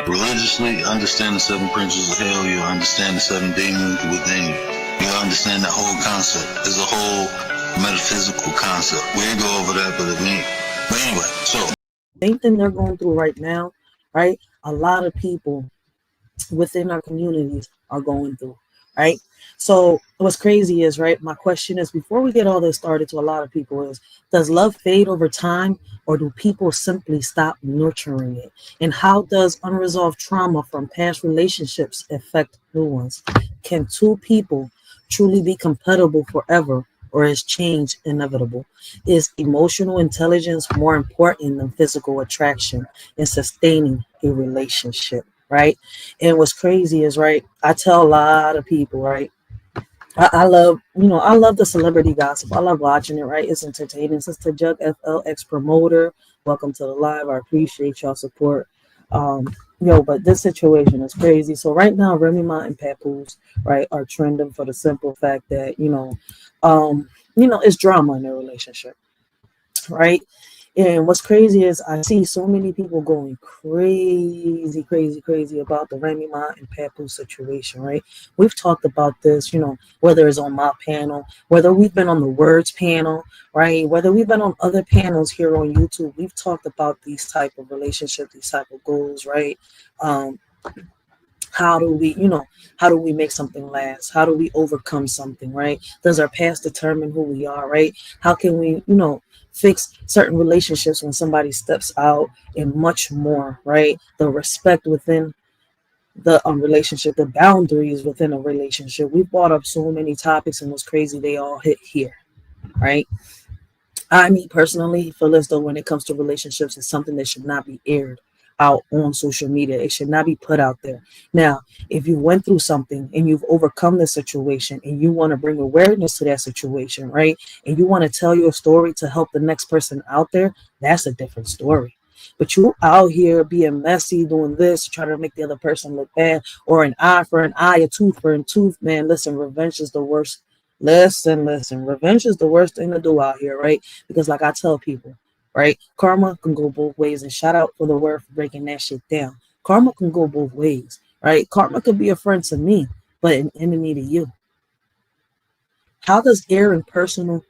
Religiously, you understand the seven principles of hell, you understand the seven demons within you. You understand that whole concept. It's a whole metaphysical concept. We ain't go over that, but anyway, so. Same thing they're going through right now, right? A lot of people within our communities are going through, right? So what's crazy is, right, my question is, before we get all this started, to a lot of people is, does love fade over time, or do people simply stop nurturing it? And how does unresolved trauma from past relationships affect new ones? Can two people truly be compatible forever, or is change inevitable? Is emotional intelligence more important than physical attraction in sustaining a relationship? Right. And what's crazy is, right, I tell a lot of people, right, I love, I love the celebrity gossip. I love watching it, right? It's entertaining. Sister Jug FLX promoter, welcome to the live. I appreciate y'all support. But this situation is crazy. So right now, Remy Ma and Papoose, right, are trending for the simple fact that, it's drama in their relationship, right? And what's crazy is I see so many people going crazy, crazy, crazy about the Remy Ma and Papoose situation, right? We've talked about this, whether it's on my panel, whether we've been on the Words panel, right? Whether we've been on other panels here on YouTube, we've talked about these type of relationships, these type of goals, right? How do we make something last? How do we overcome something, right? Does our past determine who we are, right? How can we, fix certain relationships when somebody steps out, and much more, right? The respect within the relationship, the boundaries within a relationship. We brought up so many topics, and what's crazy, they all hit here, right? I, me personally, feel as though when it comes to relationships, it's something that should not be aired out on social media. It should not be put out there. Now, if you went through something and you've overcome the situation and you want to bring awareness to that situation, right? And you want to tell your story to help the next person out there, that's a different story. But you out here being messy, doing this, trying to make the other person look bad, or an eye for an eye, a tooth for a tooth, man, listen, revenge is the worst. Listen. Revenge is the worst thing to do out here, right? Because like I tell people, right? Karma can go both ways. And shout out for the word for breaking that shit down. Karma can go both ways, right? Karma could be a friend to me, but an enemy to you. How does airing personal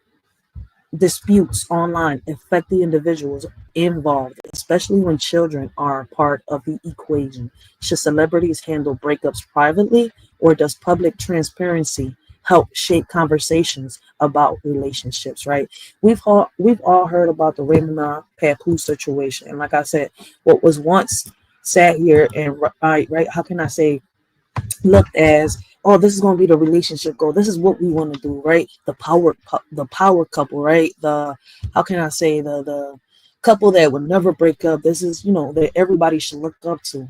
disputes online affect the individuals involved, especially when children are part of the equation? Should celebrities handle breakups privately, or does public transparency help shape conversations about relationships, right? We've all heard about the Remy Papoose situation. And like I said, what was once sat here and right, how can I say, looked as, oh, this is going to be the relationship goal, this is what we want to do, right? The power couple, right? The, how can I say, the couple that would never break up. This is, that everybody should look up to.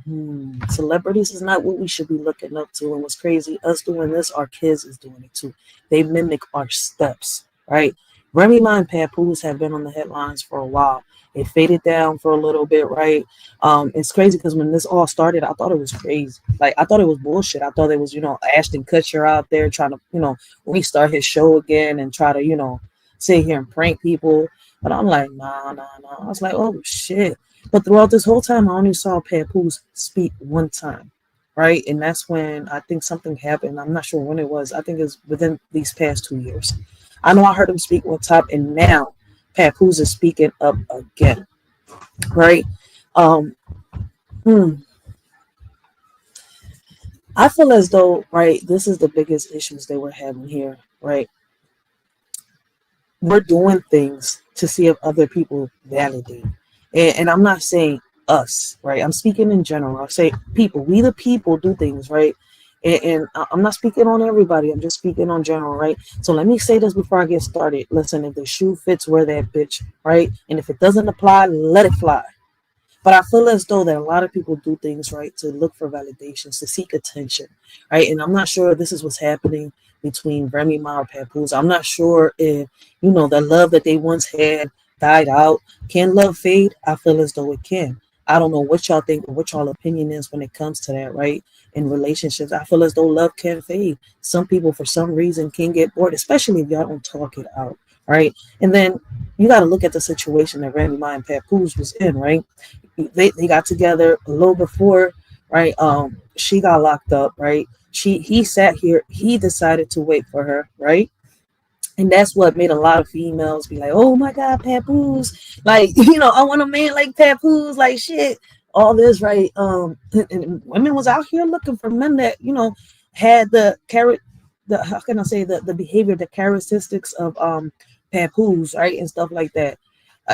Celebrities is not what we should be looking up to. And what's crazy, us doing this, our kids is doing it too. They mimic our steps, right? Remy Ma and Papoose have been on the headlines for a while. It faded down for a little bit, right? It's crazy because when this all started, I thought it was crazy. Like, I thought it was bullshit. I thought it was, Ashton Kutcher out there trying to, restart his show again and try to, sit here and prank people. But I'm like, nah. I was like, oh shit. But throughout this whole time, I only saw Papoose speak one time, right? And that's when I think something happened. I'm not sure when it was. I think it was within these past 2 years. I know I heard him speak one time, and now Papoose is speaking up again, right? Um, hmm. I feel as though, right, this is the biggest issues they were having here, right? We're doing things to see if other people validate. And I'm not saying us, right? I'm speaking in general. I say people. We the people do things, right? And I'm not speaking on everybody. I'm just speaking on general, right? So let me say this before I get started. Listen, if the shoe fits, wear that bitch, right? And if it doesn't apply, let it fly. But I feel as though that a lot of people do things, right, to look for validations, to seek attention, right? And I'm not sure if this is what's happening between Remy Ma or Papoose. I'm not sure if, the love that they once had died out. Can love fade? I feel as though it can. I don't know what y'all think or what y'all opinion is when it comes to that, right? In relationships, I feel as though love can fade. Some people, for some reason, can get bored, especially if y'all don't talk it out, right? And then you got to look at the situation that Remy Ma and Papoose was in, right? They got together a little before right? She got locked up, right? He sat here, he decided to wait for her, right? And that's what made a lot of females be like, oh my God, Papoose. Like, I want a man like Papoose, like shit. All this, right? And women was out here looking for men that, had the how can I say the behavior, the characteristics of Papoose, right? And stuff like that.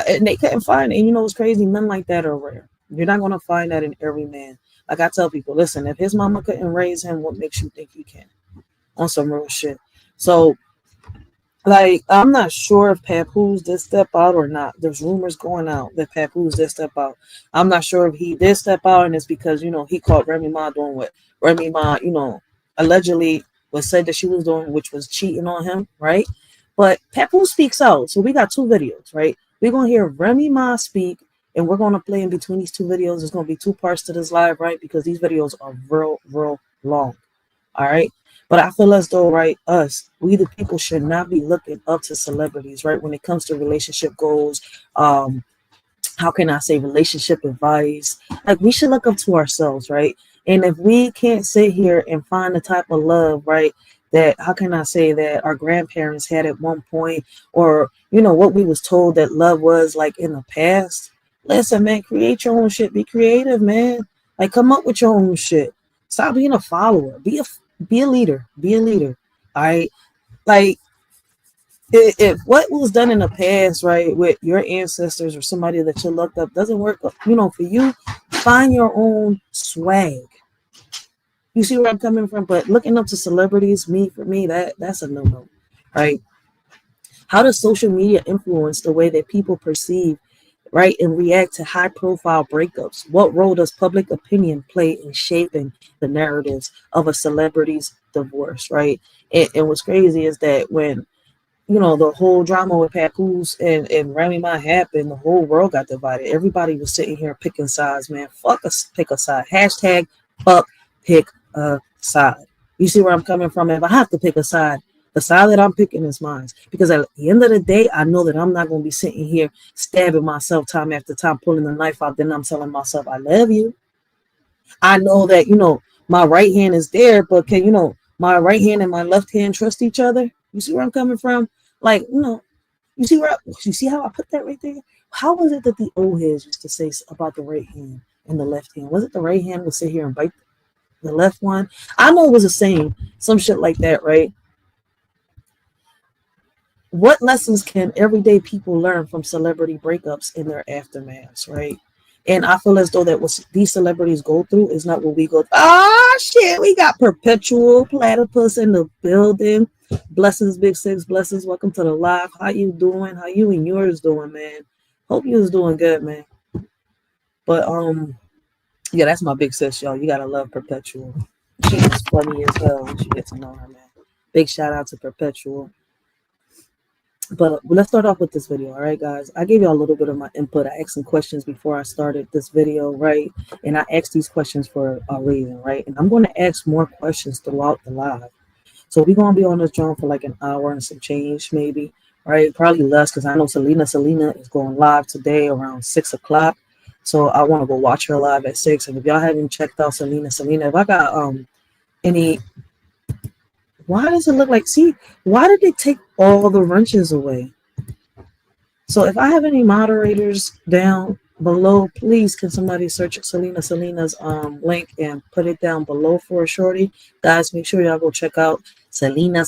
And they couldn't find it. And what's crazy? Men like that are rare. You're not gonna find that in every man. Like I tell people, listen, if his mama couldn't raise him, what makes you think he can? On some real shit. So like, I'm not sure if Papoose did step out or not. There's rumors going out that Papoose did step out. I'm not sure if he did step out, and it's because, he caught Remy Ma doing what Remy Ma, allegedly was said that she was doing, which was cheating on him, right? But Papoose speaks out. So we got two videos, right? We're going to hear Remy Ma speak, and we're going to play in between these two videos. There's going to be two parts to this live, right? Because these videos are real, real long. All right. But I feel as though, right, we the people should not be looking up to celebrities, right? When it comes to relationship goals, how can I say relationship advice? Like we should look up to ourselves, right? And if we can't sit here and find the type of love, right, that how can I say that our grandparents had at one point, or what we was told that love was like in the past. Listen, man, create your own shit. Be creative, man. Like come up with your own shit. Stop being a follower. Be a leader. Be a leader. All right. Like if what was done in the past, right, with your ancestors or somebody that you looked up doesn't work, for you, find your own swag. You see where I'm coming from? But looking up to celebrities, for me, that's a no-no. Right? How does social media influence the way that people perceive, right, and react to high-profile breakups? What role does public opinion play in shaping the narratives of a celebrity's divorce, right? And what's crazy is that when, the whole drama with Papoose and Remy Ma happened, the whole world got divided. Everybody was sitting here picking sides, man. Fuck us, pick a side. Hashtag fuck pick a side. You see where I'm coming from? If I have to pick a side, the side that I'm picking is mine. Because at the end of the day, I know that I'm not going to be sitting here stabbing myself time after time, pulling the knife out. Then I'm telling myself, I love you. I know that, my right hand is there, but can, my right hand and my left hand trust each other? You see where I'm coming from? Like, you see how I put that right there? How was it that the old heads used to say about the right hand and the left hand? Was it the right hand would sit here and bite the left one? I know it was a saying, some shit like that, right? What lessons can everyday people learn from celebrity breakups in their aftermaths, right? And I feel as though that what these celebrities go through is not what we go through. Ah, shit, we got Perpetual Platypus in the building. Blessings, Big Six. Blessings. Welcome to the live. How you doing? How you and yours doing, man? Hope you was doing good, man. But yeah, that's my big sis, y'all. You gotta love Perpetual. She is funny as hell when you get to know her, man. Big shout out to Perpetual. But let's start off with this video, all right, guys? I gave you a little bit of my input. I asked some questions before I started this video, right? And I asked these questions for a reason, right? And I'm going to ask more questions throughout the live. So we're going to be on this drone for like an hour and some change, maybe, right? Probably less, because I know Selena is going live today around 6 o'clock. So I want to go watch her live at 6. And if y'all haven't checked out Selena, if I got any... Why does it look like, see, why did they take all the wrenches away? So if I have any moderators down below, please can somebody search Selena's link and put it down below for a shorty. Guys, make sure y'all go check out Selena,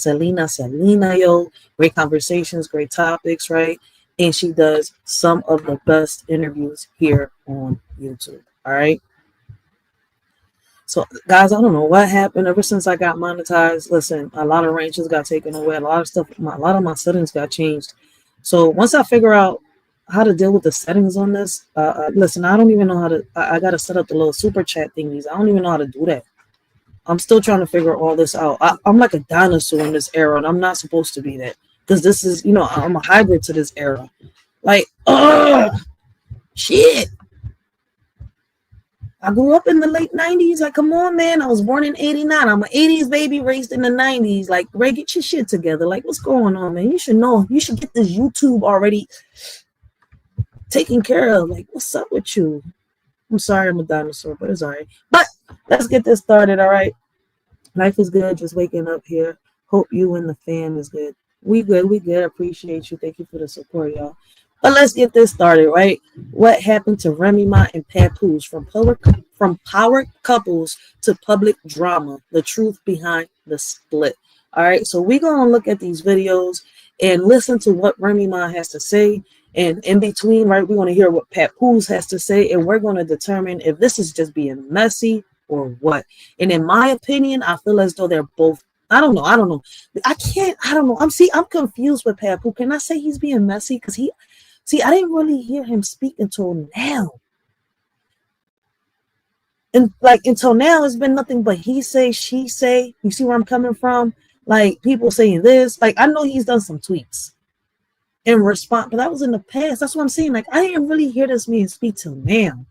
yo. Great conversations, great topics, right? And she does some of the best interviews here on YouTube, all right? So, guys, I don't know what happened ever since I got monetized. Listen, a lot of ranges got taken away. A lot of my settings got changed. So once I figure out how to deal with the settings on this, listen, I don't even know how to. I got to set up the little super chat thingies. I don't even know how to do that. I'm still trying to figure all this out. I'm like a dinosaur in this era, and I'm not supposed to be that, because this is, I'm a hybrid to this era. Like, shit. I grew up in the late 90s. Like, come on, man. I was born in 89. I'm an 80s baby raised in the 90s. Like, Ray, get your shit together. Like, what's going on, man? You should know. You should get this YouTube already taken care of. Like, what's up with you? I'm sorry I'm a dinosaur, but it's all right. But let's get this started. All right. Life is good. Just waking up here. Hope you and the fam is good. We good. We good. Appreciate you. Thank you for the support, y'all. But let's get this started, right? What happened to Remy Ma and Papoose from power couples to public drama? The truth behind the split. All right. So we're gonna look at these videos and listen to what Remy Ma has to say. And in between, right, we want to hear what Papoose has to say, and we're going to determine if this is just being messy or what. And in my opinion, I feel as though they're both. I don't know. I don't know. I don't know. I'm confused with Papoose. Can I say he's being messy? Because I didn't really hear him speak until now. And like until now, it's been nothing but he say, she say. You see where I'm coming from? Like people saying this. Like I know he's done some tweets in response, but that was in the past. That's what I'm saying. Like I didn't really hear this man speak till now.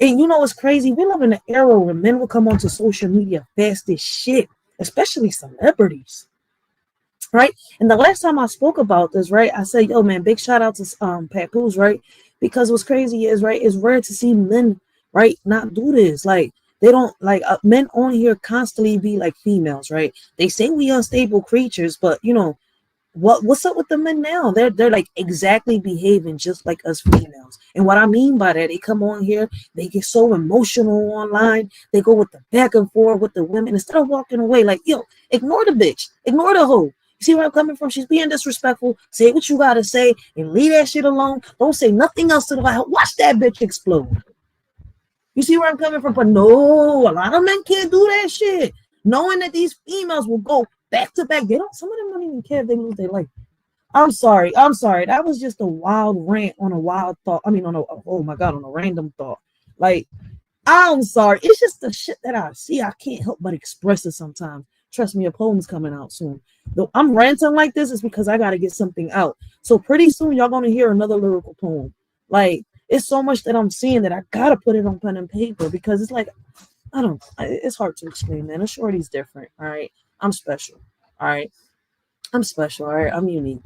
And you know what's crazy? We live in an era where men will come onto social media fast as shit, especially celebrities, right? And the last time I spoke about this, right, I said, yo, man, big shout out to Papoose, right? Because what's crazy is, right, it's rare to see men, right, not do this. Like, they don't, like, men on here constantly be like females, right? They say we unstable creatures, but, you know, what's up with the men now? They're like exactly behaving just like us females. And what I mean by that, they come on here, they get so emotional online, they go with the back and forth with the women instead of walking away. Like, yo, ignore the bitch, ignore the hoe. You see where I'm coming from? She's being disrespectful. Say what you gotta say and leave that shit alone. Don't say nothing else to the guy. Watch that bitch explode. You see where I'm coming from? But no, a lot of men can't do that shit, knowing that these females will go back to back. Some of them don't even care if they lose their life. I'm sorry. That was just a wild rant on a wild thought. I mean, on a random thought. Like, I'm sorry. It's just the shit that I see. I can't help but express it sometimes. Trust me, a poem's coming out soon. Though I'm ranting like this is because I got to get something out. So pretty soon, y'all going to hear another lyrical poem. Like, it's so much that I'm seeing that I got to put it on pen and paper because it's like, it's hard to explain, man. A shorty's different, all right? I'm special, all right? I'm special, all right? I'm unique.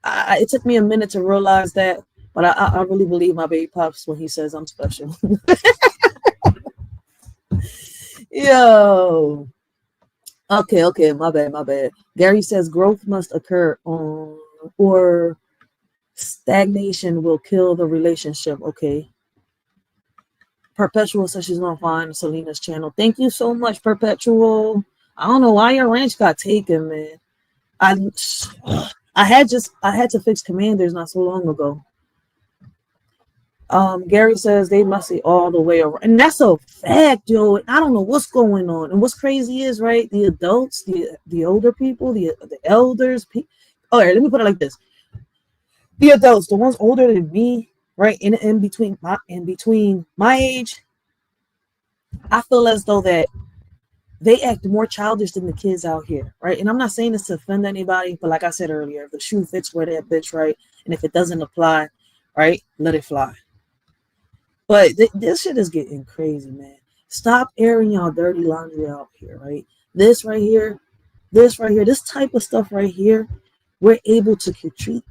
It took me a minute to realize that, but I really believe my baby pops when he says I'm special. Yo. Okay, my bad. Gary says growth must occur or stagnation will kill the relationship. Okay. Perpetual says she's gonna find Selena's channel. Thank you so much, Perpetual. I don't know why your ranch got taken, man. I had to fix commanders not so long ago. Gary says they must see all the way around, and that's a fact, yo. I don't know what's going on, and what's crazy is, right, the adults, the older people, the elders. All right, let me put it like this: the adults, the ones older than me, right, in between my age, I feel as though that they act more childish than the kids out here, right? And I'm not saying this to offend anybody, but like I said earlier, if the shoe fits, wear that bitch, right? And if it doesn't apply, right, let it fly. But this shit is getting crazy, man. Stop airing y'all dirty laundry out here, right? This right here, this type of stuff right here, we're able to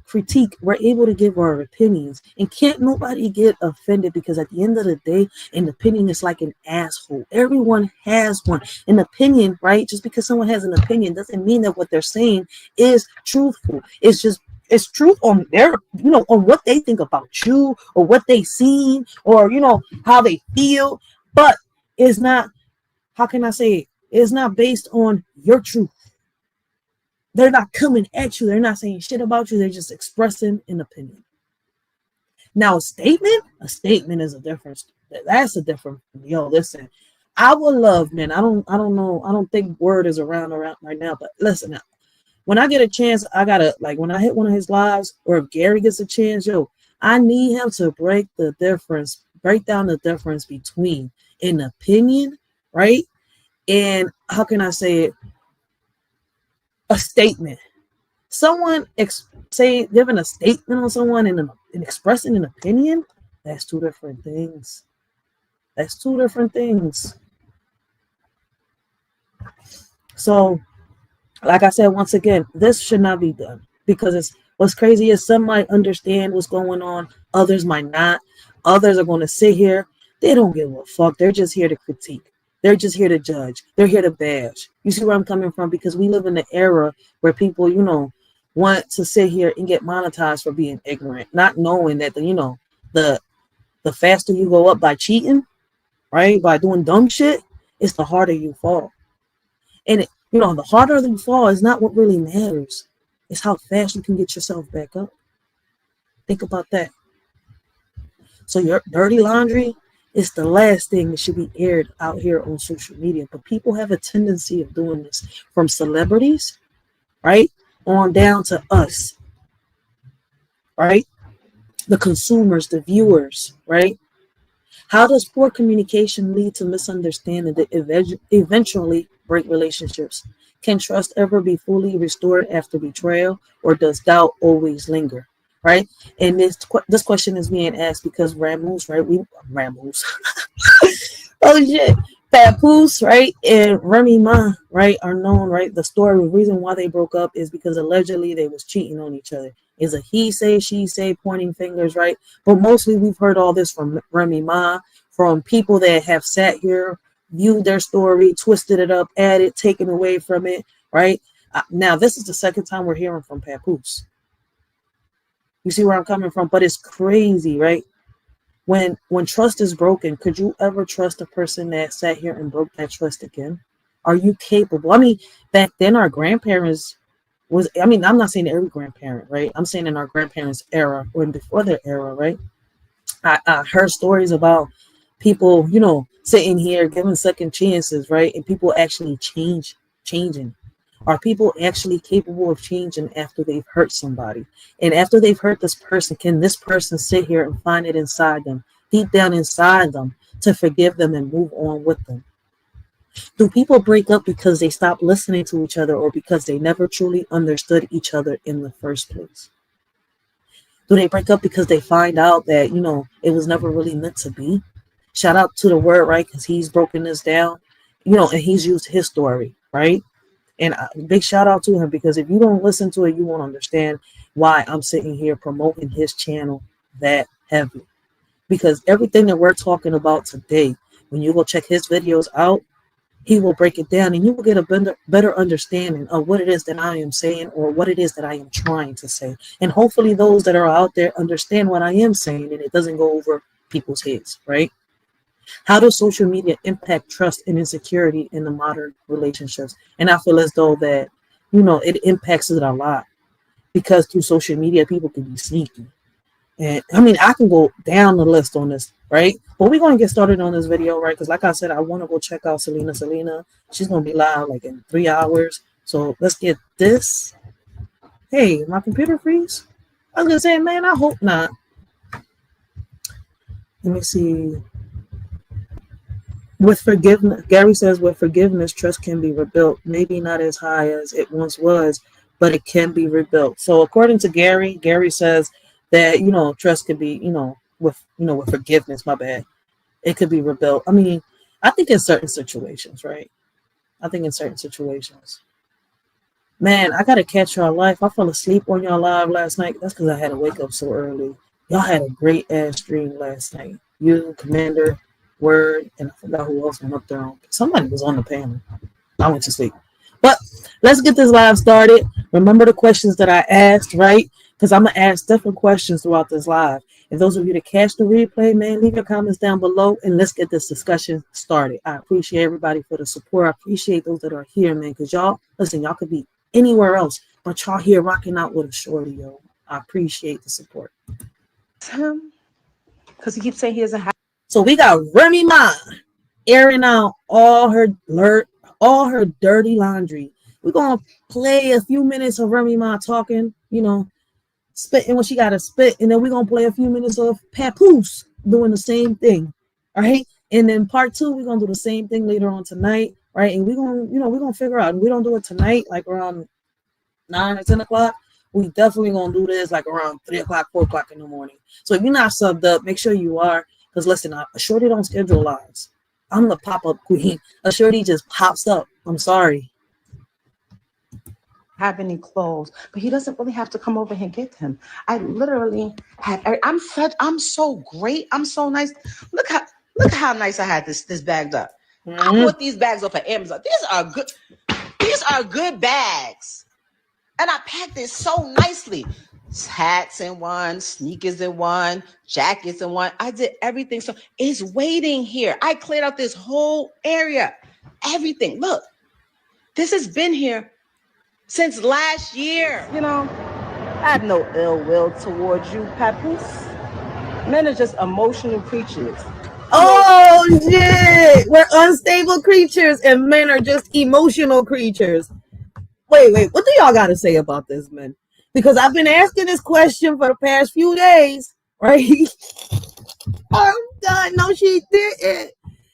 critique, we're able to give our opinions, and can't nobody get offended because at the end of the day, an opinion is like an asshole. Everyone has one. An opinion, right? Just because someone has an opinion doesn't mean that what they're saying is truthful. It's truth on their, on what they think about you or what they seen or, how they feel, but it's not, how can I say it? It's not based on your truth. They're not coming at you. They're not saying shit about you. They're just expressing an opinion. Now, a statement is a difference. That's a different. Yo, listen, I would love, man. I don't know. I don't think word is around right now. But listen, when I get a chance, I gotta when I hit one of his lives, or if Gary gets a chance, yo, I need him to break down the difference between an opinion, right, and how can I say it? A statement. Someone giving a statement on someone and expressing an opinion, that's two different things. So, like I said, once again, this should not be done because what's crazy is some might understand what's going on, others might not. Others are going to sit here. They don't give a fuck. They're just here to critique. They're just here to judge. They're here to bash. You see where I'm coming from? Because we live in an era where people, want to sit here and get monetized for being ignorant, not knowing that the faster you go up by cheating, right, by doing dumb shit, it's the harder you fall. And the harder you fall is not what really matters. It's how fast you can get yourself back up. Think about that. So your dirty laundry is the last thing that should be aired out here on social media. But people have a tendency of doing this, from celebrities, right, on down to us, right? The consumers, the viewers, right? How does poor communication lead to misunderstanding that eventually break relationships? Can trust ever be fully restored after betrayal, or does doubt always linger? Right? And this question is being asked because Ramos, right? Ramos. Oh shit. Papoose, right? And Remy Ma, right, are known, right? The story, the reason why they broke up is because allegedly they was cheating on each other. Is a he say, she say, pointing fingers, right? But mostly we've heard all this from Remy Ma, from people that have sat here, viewed their story, twisted it up, added, taken away from it, right? Now, this is the second time we're hearing from Papoose. You see where I'm coming from? But it's crazy, right? When trust is broken, could you ever trust a person that sat here and broke that trust again? Are you capable? I mean, back then our grandparents I'm not saying every grandparent, right? I'm saying in our grandparents' era or before their era, right? I heard stories about people, sitting here giving second chances, right? And people actually changing. Are people actually capable of changing after they've hurt somebody? And after they've hurt this person, can this person sit here and find it inside them, deep down inside them, to forgive them and move on with them? Do people break up because they stopped listening to each other, or because they never truly understood each other in the first place? Do they break up because they find out that, it was never really meant to be? Shout out to the word, right? Because he's broken this down, and he's used his story, right? And big shout out to him, because if you don't listen to it, you won't understand why I'm sitting here promoting his channel that heavy. Because everything that we're talking about today, when you go check his videos out, he will break it down, and you will get a better understanding of what it is that I am saying, or what it is that I am trying to say. And hopefully those that are out there understand what I am saying, and it doesn't go over people's heads, right? How does social media impact trust and insecurity in the modern relationships? And I feel as though that, it impacts it a lot, because through social media, people can be sneaky. And I can go down the list on this, right? But we're going to get started on this video, right? Because like I said, I want to go check out Selena. She's going to be live like in 3 hours. So let's get this. Hey, my computer freeze? I was going to say, man, I hope not. Let me see. With forgiveness, Gary says, with forgiveness, trust can be rebuilt. Maybe not as high as it once was, but it can be rebuilt. So according to Gary says that, trust could be, with forgiveness, my bad, it could be rebuilt. I think in certain situations, right? Man, I got to catch y'all live. I fell asleep on y'all live last night. That's because I had to wake up so early. Y'all had a great ass stream last night. You, Commander, Word, and I forgot who else went up there. Somebody was on the panel. I went to sleep. But let's get this live started. Remember the questions that I asked, right? Because I'm going to ask different questions throughout this live. And those of you that catch the replay, man, leave your comments down below and let's get this discussion started. I appreciate everybody for the support. I appreciate those that are here, man, because y'all could be anywhere else, but y'all here rocking out with a shorty, yo. I appreciate the support. Because he keeps saying he doesn't have. So we got Remy Ma airing out all her dirty laundry. We're going to play a few minutes of Remy Ma talking, spitting what she got to spit. And then we're going to play a few minutes of Papoose doing the same thing. All right. And then part 2, we're going to do the same thing later on tonight. Right. And we're going to figure out, we don't do it tonight, like around 9 or 10 o'clock. We definitely going to do this like around 3 o'clock, 4 o'clock in the morning. So if you're not subbed up, make sure you are. Because listen, a shorty don't schedule lives. I'm the pop-up queen. A shorty just pops up. I'm sorry. Have any clothes, but he doesn't really have to come over here and get them. I literally have. I'm so great. I'm so nice. Look how Look how nice I had this bagged up. I bought these bags off of Amazon. These are good. These are good bags. And I packed it so nicely. Hats in one, sneakers in one, jackets in one. I did everything. So it's waiting here. I cleared out this whole area. Everything. Look, this has been here since last year. You know, I have no ill will towards you, Papoose. Men are just emotional creatures. Oh shit! We're unstable creatures and men are just emotional creatures. Wait, what do y'all got to say about this, man? Because I've been asking this question for the past few days, right? I'm done. No, she didn't.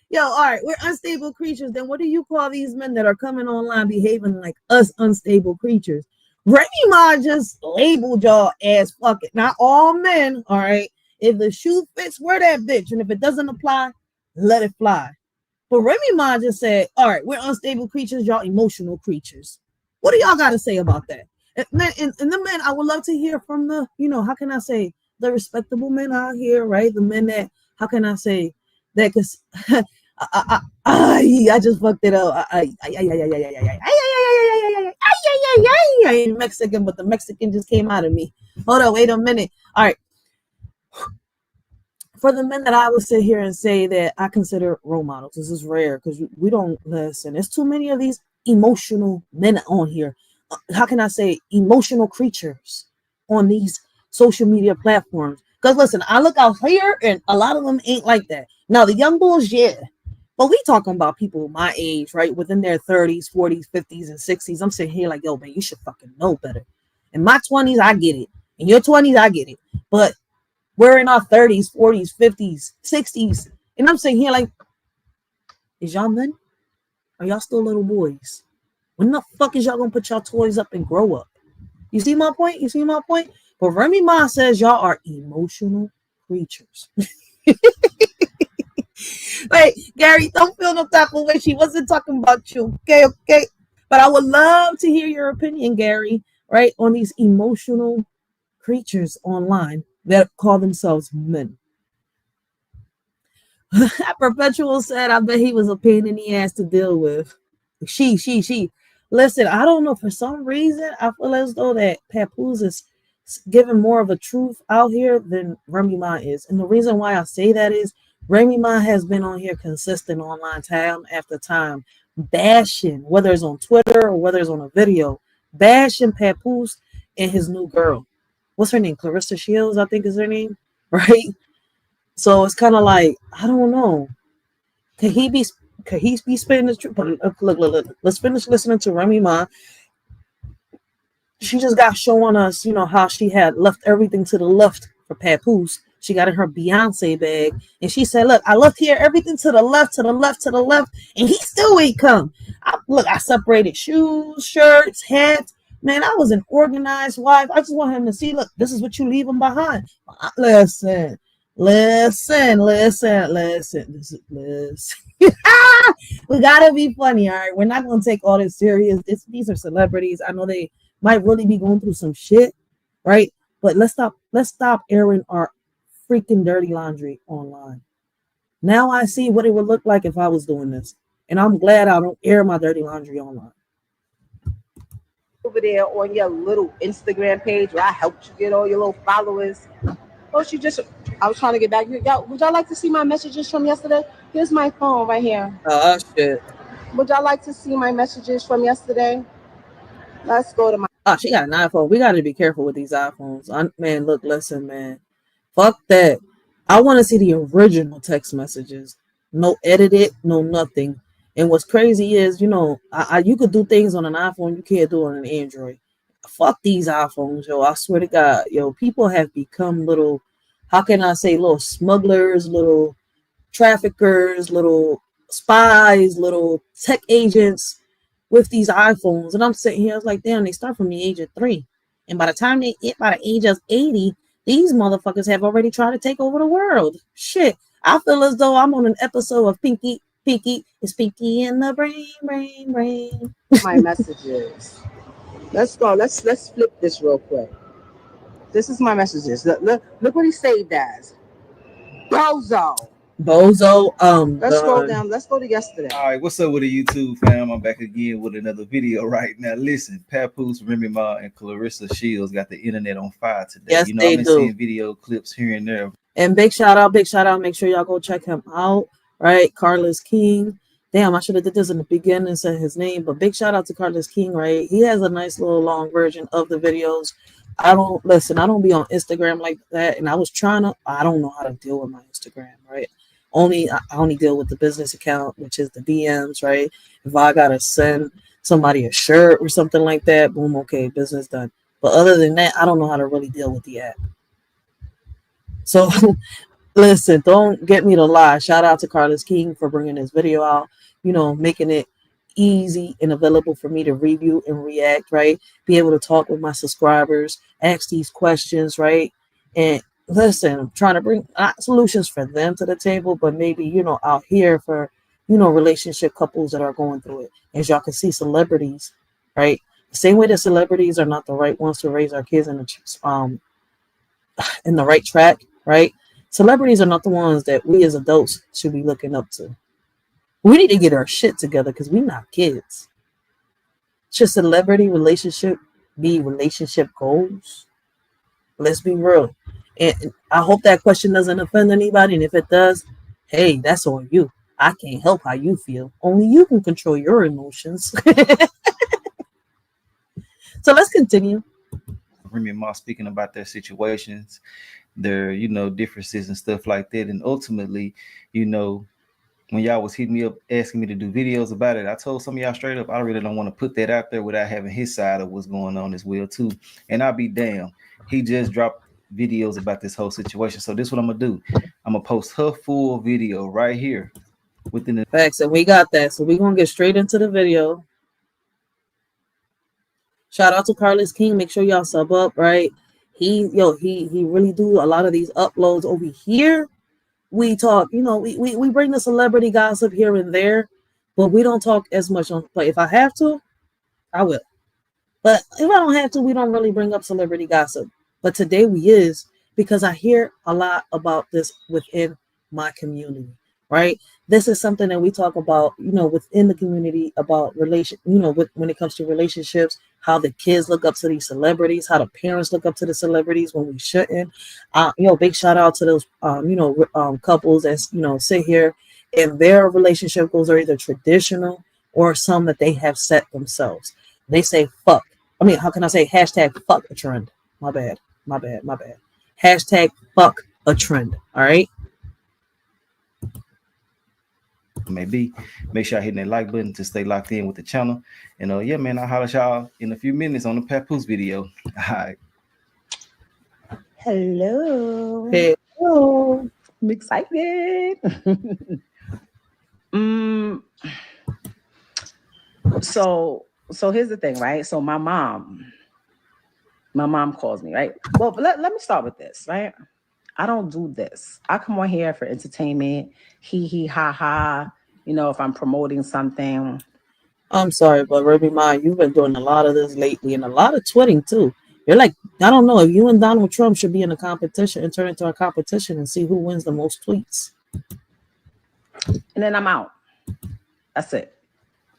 Yo, all right, we're unstable creatures. Then what do you call these men that are coming online behaving like us unstable creatures? Remy Ma just labeled y'all as fuck it. Not all men, all right? If the shoe fits, wear that bitch. And if it doesn't apply, let it fly. But Remy Ma just said, all right, we're unstable creatures, y'all emotional creatures. What do y'all got to say about that? And the men, I would love to hear from the, how can I say, the respectable men out here, right? The men that, how can I say that? Because I just fucked it up. I ain't Mexican, but the Mexican just came out of me. Hold on, wait a minute. All right. For the men that I would sit here and say that I consider role models, this is rare because we don't listen. There's too many of these emotional men on here. How can I say emotional creatures on these social media platforms? Because listen, I look out here and a lot of them ain't like that. Now the young bulls, yeah, but we talking about people my age, right? Within their 30s, 40s, 50s, and 60s. I'm sitting here like, yo, man, you should fucking know better. In my 20s, I get it. In your 20s, I get it. But we're in our 30s, 40s, 50s, 60s. And I'm sitting here like, is y'all men? Are y'all still little boys? When the fuck is y'all gonna put y'all toys up and grow up? You see my point? But Remy Ma says y'all are emotional creatures. Wait, Gary, don't feel no type of way. She wasn't talking about you. Okay. But I would love to hear your opinion, Gary, right, on these emotional creatures online that call themselves men. Perpetual said, I bet he was a pain in the ass to deal with. She. Listen, I don't know. For some reason, I feel as though that Papoose is giving more of a truth out here than Remy Ma is. And the reason why I say that is Remy Ma has been on here consistent online time after time, bashing, whether it's on Twitter or whether it's on a video, bashing Papoose and his new girl. What's her name? Clarissa Shields, I think is her name, right? So it's kind of like, I don't know. Could he be spitting the truth? Look. Let's finish listening to Remy Ma. She just got showing us, how she had left everything to the left for Papoose. She got in her Beyonce bag. And she said, look, I left here everything to the left. And he still ain't come. I separated shoes, shirts, hats. Man, I was an organized wife. I just want him to see, look, this is what you leave him behind. Listen. We gotta be funny, all right? We're not gonna take all this serious. These are celebrities. I know they might really be going through some shit, right? But let's stop airing our freaking dirty laundry online. Now I see what it would look like if I was doing this. And I'm glad I don't air my dirty laundry online. Over there on your little Instagram page where I helped you get all your little followers. Oh, I was trying to get back. Y'all, would y'all like to see my messages from yesterday? Here's my phone right here. Oh, shit. Would y'all like to see my messages from yesterday? Let's go to my... Oh, she got an iPhone. We got to be careful with these iPhones. Man, look, listen, man. Fuck that. I want to see the original text messages. No edited, no nothing. And what's crazy is, you could do things on an iPhone you can't do on an Android. Fuck these iPhones, yo. I swear to God, yo. People have become little, how can I say, little smugglers, little traffickers, little spies, little tech agents with these iPhones. And I'm sitting here, I was like, damn, they start from the age of 3. And by the time they hit by the age of 80, these motherfuckers have already tried to take over the world. Shit. I feel as though I'm on an episode of Pinky. It's Pinky in the brain. My messages. Let's go. Let's flip this real quick. This is my messages. Look what he saved as. Bozo. Bozo. Let's scroll Done. down. Let's go to yesterday. All right, what's up with the YouTube fam? I'm back again with another video right now. Listen, Papoose, Remy Ma, and Clarissa Shields got the internet on fire today. Yes, You know, they I've been do. seeing video clips here and there. And big shout out. Make sure y'all go check him out. Right, Carlos King. Damn, I should have did this in the beginning and said his name, but big shout out to Carlos King. Right, he has a nice little long version of the videos. I don't be on Instagram like that, and I don't know how to deal with my Instagram. Right, I only deal with the business account, which is the DMs. Right, if I gotta send somebody a shirt or something like that, boom, okay, business done. But other than that, I don't know how to really deal with the app. So listen, don't get me to lie. Shout out to Carlos King for bringing this video out, making it easy and available for me to review and react, right? Be able to talk with my subscribers, ask these questions, right? And listen, I'm trying to bring not solutions for them to the table, but maybe, out here for, relationship couples that are going through it. As y'all can see, celebrities, right? The same way that celebrities are not the right ones to raise our kids in the right track, right? Celebrities are not the ones that we as adults should be looking up to. We need to get our shit together because we're not kids. Should celebrity relationship be relationship goals? Let's be real. And I hope that question doesn't offend anybody. And if it does, hey, that's on you. I can't help how you feel. Only you can control your emotions. So let's continue. Remy Ma speaking about their situations, their, differences and stuff like that. And ultimately, when y'all was hitting me up asking me to do videos about it, I told some of y'all straight up, I really don't want to put that out there without having his side of what's going on as well too. And I'll be damned, he just dropped videos about this whole situation. So this is what I'm gonna do. I'm gonna post her full video right here within the facts, and we got that. So we're gonna get straight into the video. Shout out to Carlos King. Make sure y'all sub up, right? He really do a lot of these uploads over here. We talk, we bring the celebrity gossip here and there, but we don't talk as much on play. If I have to, I will. But if I don't have to, we don't really bring up celebrity gossip. But today we is, because I hear a lot about this within my community, right? This is something that we talk about, within the community about when it comes to relationships, how the kids look up to these celebrities, how the parents look up to the celebrities when we shouldn't. Big shout out to those, couples that, sit here and their relationship goals are either traditional or some that they have set themselves. They say fuck. How can I say hashtag fuck a trend? My bad. Hashtag fuck a trend. All right. maybe. Make sure y'all hitting that like button to stay locked in with the channel. And yeah, man, I'll holler at y'all in a few minutes on the Papoose video. All right. Hello. Hello. I'm excited. So here's the thing, right? So my mom calls me, right? Well, let me start with this, right? I don't do this. I come on here for entertainment, hee ha ha. If I'm promoting something. I'm sorry, but Remy Ma, you've been doing a lot of this lately and a lot of twitting too. You're like, I don't know if you and Donald Trump should be in a competition and turn into a competition and see who wins the most tweets. And then I'm out. That's it.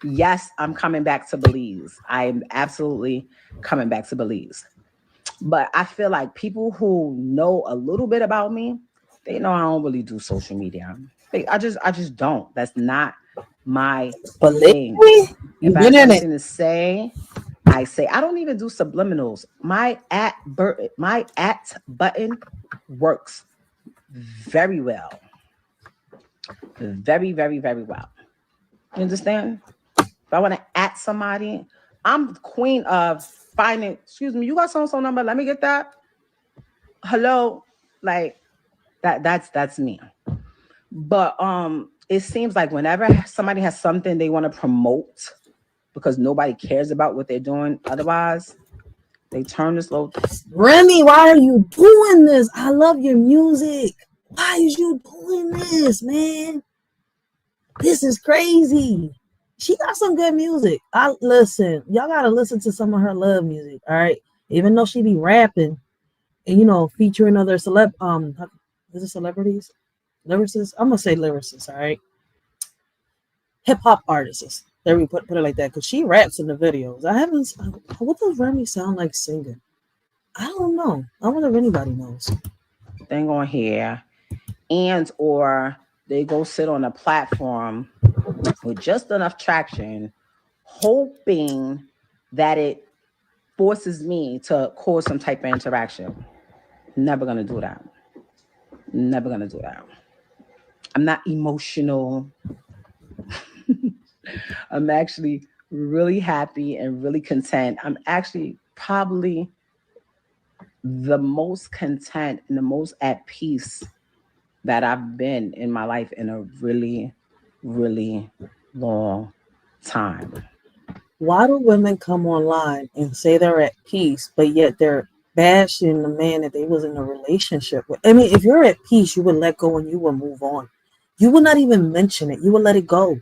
Yes, I'm coming back to Belize. I'm absolutely coming back to Belize. But I feel like people who know a little bit about me, they know I don't really do social media. I just don't. That's not my thing. If I have something to say, I say. I don't even do subliminals. My at button works very well. Very, very, very well. You understand? If I want to at somebody, I'm the queen of finding, excuse me, you got so-and-so number, let me get that. Hello. Like that's me. But it seems like whenever somebody has something they want to promote because nobody cares about what they're doing, otherwise they turn this low. Remy, why are you doing this? I love your music. Why is you doing this, man? This is crazy. She got some good music. Listen, y'all gotta listen to some of her love music, all right? Even though she be rapping and featuring other is it celebrities? lyricists. I'm gonna say lyricists, all right. Hip hop artists. There we put it like that, because she raps in the videos. I haven't. What does Remy sound like singing? I don't know. I wonder if anybody knows. Thing on here, and or they go sit on a platform with just enough traction, hoping that it forces me to cause some type of interaction. Never gonna do that. Never gonna do that. I'm not emotional. I'm actually really happy and really content. I'm actually probably the most content and the most at peace that I've been in my life in a really, really long time. Why do women come online and say they're at peace, but yet they're bashing the man that they was in a relationship with? I mean, if you're at peace, you would let go and you would move on. You would not even mention it. You would let it go.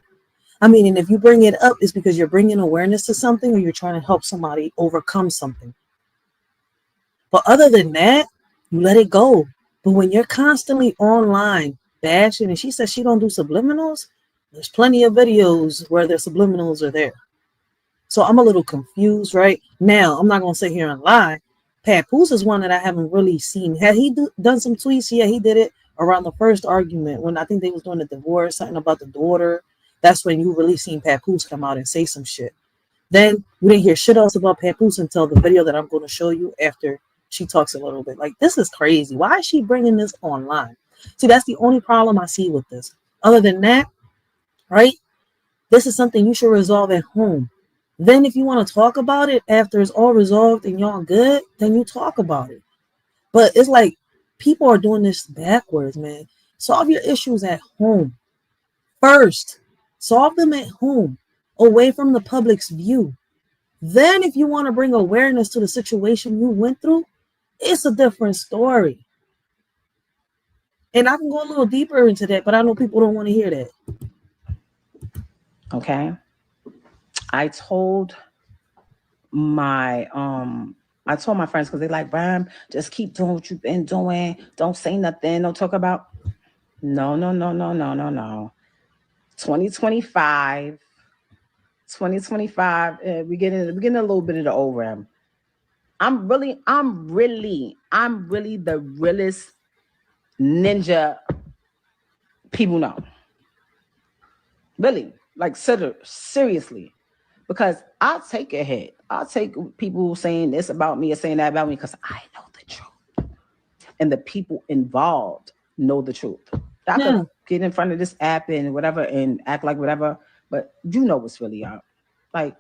I mean, and if you bring it up, it's because you're bringing awareness to something or you're trying to help somebody overcome something. But other than that, you let it go. But when you're constantly online bashing, and she says she don't do subliminals, there's plenty of videos where their subliminals are there. So I'm a little confused right now. I'm not going to sit here and lie. Papoose is one that I haven't really seen. Had he done some tweets? Yeah, he did it around the first argument when I think they was doing the divorce, something about the daughter. That's when you really seen Papoose come out and say some shit. Then we didn't hear shit else about Papoose until the video that I'm going to show you after she talks a little bit. Like, this is crazy. Why is she bringing this online? See, that's the only problem I see with this. Other than that, right? This is something you should resolve at home. Then if you want to talk about it after it's all resolved and y'all good, then you talk about it. But it's like people are doing this backwards, man. Solve your issues at home first. Solve them at home, away from the public's view. Then if you want to bring awareness to the situation you went through, it's a different story. And I can go a little deeper into that, but I know people don't want to hear that. Okay. I told my friends, because they like, Ram, just keep doing what you've been doing. Don't say nothing. Don't talk about. No. 2025. We getting a little bit of the ORAM. I'm really the realest ninja people know. Really, like, seriously. Because I'll take a hit. I'll take people saying this about me or saying that about me, because I know the truth. And the people involved know the truth. I could get in front of this app and whatever and act like whatever, but you know what's really up. Like,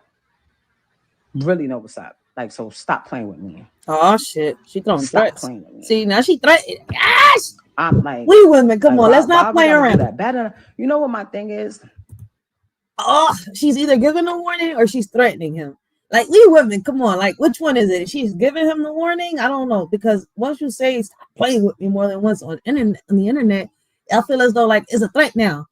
really know what's up. Like, so stop playing with me. Oh, shit. She throwing threats. Playing with me. See, now she threatened. Yes! I'm like, we women, come on, let's not play around. That better. You know what my thing is? Oh, she's either giving a warning or she's threatening him. Like, we women, come on, like, which one is it? She's giving him the warning? I don't know, because once you say stop playing with me more than once on the internet, I feel as though, like, it's a threat now.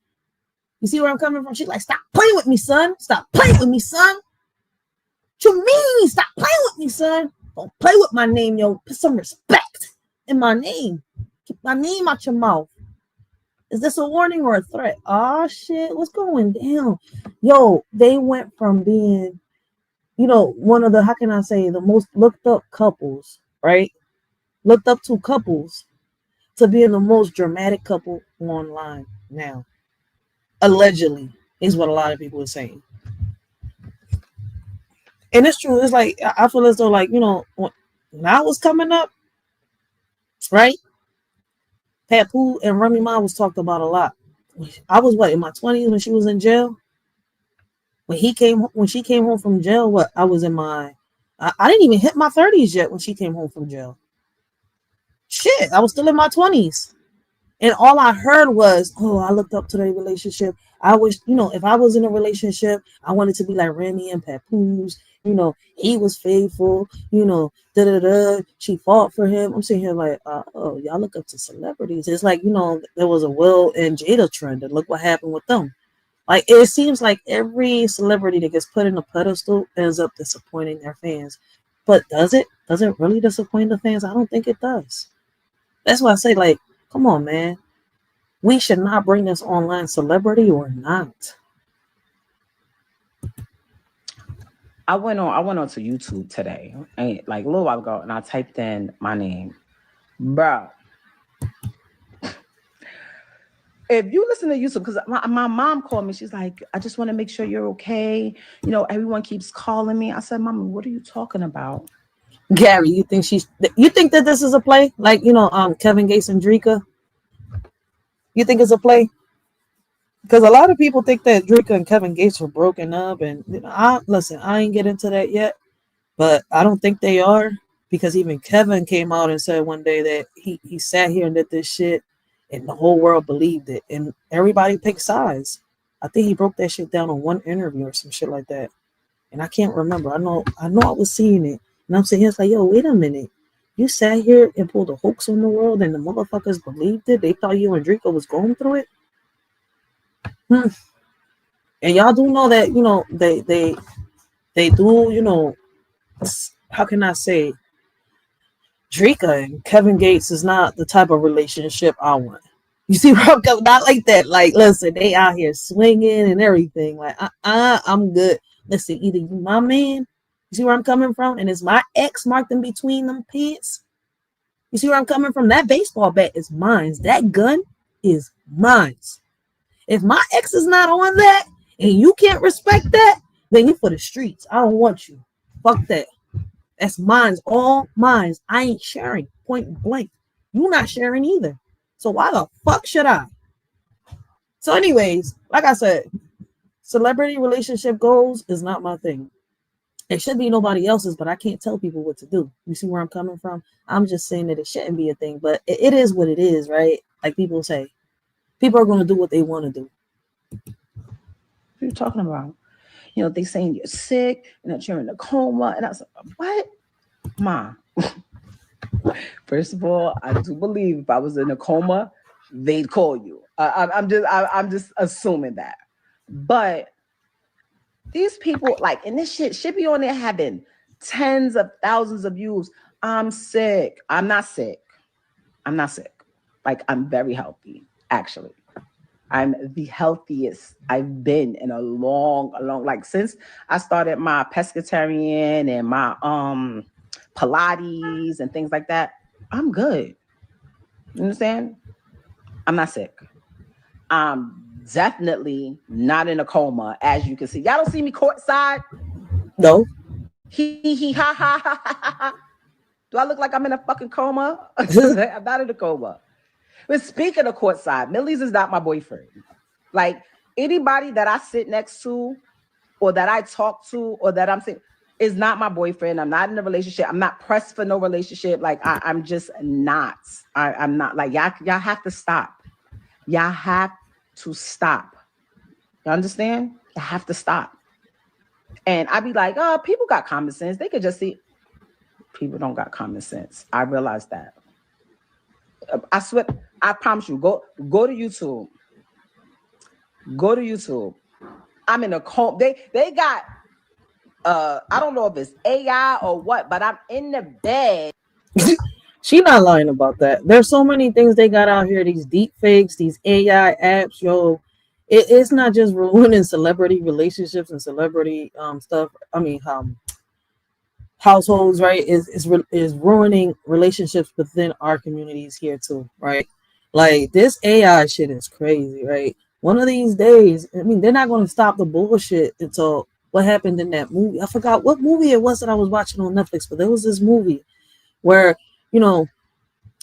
You see where I'm coming from? She's like, stop playing with me, son. Stop playing with me, son. What you mean? Stop playing with me, son. Don't play with my name, yo. Put some respect in my name. Keep my name out your mouth. Is this a warning or a threat? Oh, shit. What's going down? Yo, they went from being, one of the, how can I say, the most looked up couples, right? Looked up to couples to being the most dramatic couple online now. Allegedly, is what a lot of people are saying. And it's true. It's like, I feel as though, like, when I was coming up, right? Papoose and Remy Ma was talked about a lot. I was in my 20s when she was in jail. When she came home from jail, I was in my, I didn't even hit my 30s yet when she came home from jail. Shit, I was still in my 20s. And all I heard was, oh, I looked up to their relationship. I wish, if I was in a relationship, I wanted to be like Remy and Papoose. He was faithful, she fought for him. I'm sitting here like, oh, y'all look up to celebrities. It's like, there was a Will and Jada trend, and look what happened with them. Like, it seems like every celebrity that gets put in a pedestal ends up disappointing their fans. But does it? Does it really disappoint the fans? I don't think it does. That's why I say, like, come on, man. We should not bring this online celebrity or not. I went onto YouTube today, and like a little while ago, and I typed in my name, bro. If you listen to YouTube, because my mom called me, she's like, I just want to make sure you're okay. You know, everyone keeps calling me. I said, Mama, what are you talking about? Gary, you think that this is a play? Like, Kevin Gates and Drika? You think it's a play? Because a lot of people think that Drika and Kevin Gates were broken up, and I ain't get into that yet, but I don't think they are, because even Kevin came out and said one day that he sat here and did this shit, and the whole world believed it, and everybody picked sides. I think he broke that shit down on one interview or some shit like that, and I can't remember. I know I was seeing it, and I'm saying it's like, yo, wait a minute. You sat here and pulled a hoax on the world, and the motherfuckers believed it. They thought you and Drika was going through it. And y'all do know that, they do, how can I say, Drika and Kevin Gates is not the type of relationship I want. You see where I'm coming? Not like that. Like, listen, they out here swinging and everything. Like, I'm good. Listen, either you my man, you see where I'm coming from? And it's my ex marked in between them pits. You see where I'm coming from? That baseball bat is mine. That gun is mine. If my ex is not on that and you can't respect that, then you for the streets. I don't want you. Fuck that. That's mine. All mine. I ain't sharing. Point blank. You not sharing either. So why the fuck should I? So anyways, like I said, celebrity relationship goals is not my thing. It should be nobody else's, but I can't tell people what to do. You see where I'm coming from? I'm just saying that it shouldn't be a thing, but it is what it is, right? Like people say. People are going to do what they want to do. What are you talking about? You know, they saying you're sick and that you're in a coma. And I was like, what? Ma. First of all, I do believe if I was in a coma, they'd call you. I'm just assuming that. But these people, like, and this shit should be on there having tens of thousands of views. I'm sick. I'm not sick. Like, I'm very healthy. Actually, I'm the healthiest I've been in a long, like since I started my pescatarian and my Pilates and things like that. I'm good. You understand? I'm not sick. I'm definitely not in a coma, as you can see. Y'all don't see me courtside? No. He ha ha ha ha ha. Do I look like I'm in a fucking coma? I'm not in a coma. But speaking of courtside, Millie's is not my boyfriend. Like anybody that I sit next to or that I talk to or that I'm saying is not my boyfriend. I'm not in a relationship. I'm not pressed for no relationship. Like I'm just not. I'm not. Like y'all have to stop. Y'all have to stop. You understand? You have to stop. And I'd be like, oh, people got common sense. They could just see. People don't got common sense. I realize that. I swear, I promise you, go to YouTube. Go to YouTube. I'm in a coma. They got I don't know if it's AI or what, but I'm in the bed. She not lying about that. There's so many things they got out here, these deep fakes, these AI apps, yo. It's not just ruining celebrity relationships and celebrity stuff. I mean, households, right? Is ruining relationships within our communities here too, right? Like this AI shit is crazy, right? One of these days, I mean, they're not going to stop the bullshit until what happened in that movie. I forgot what movie it was that I was watching on Netflix, but there was this movie where,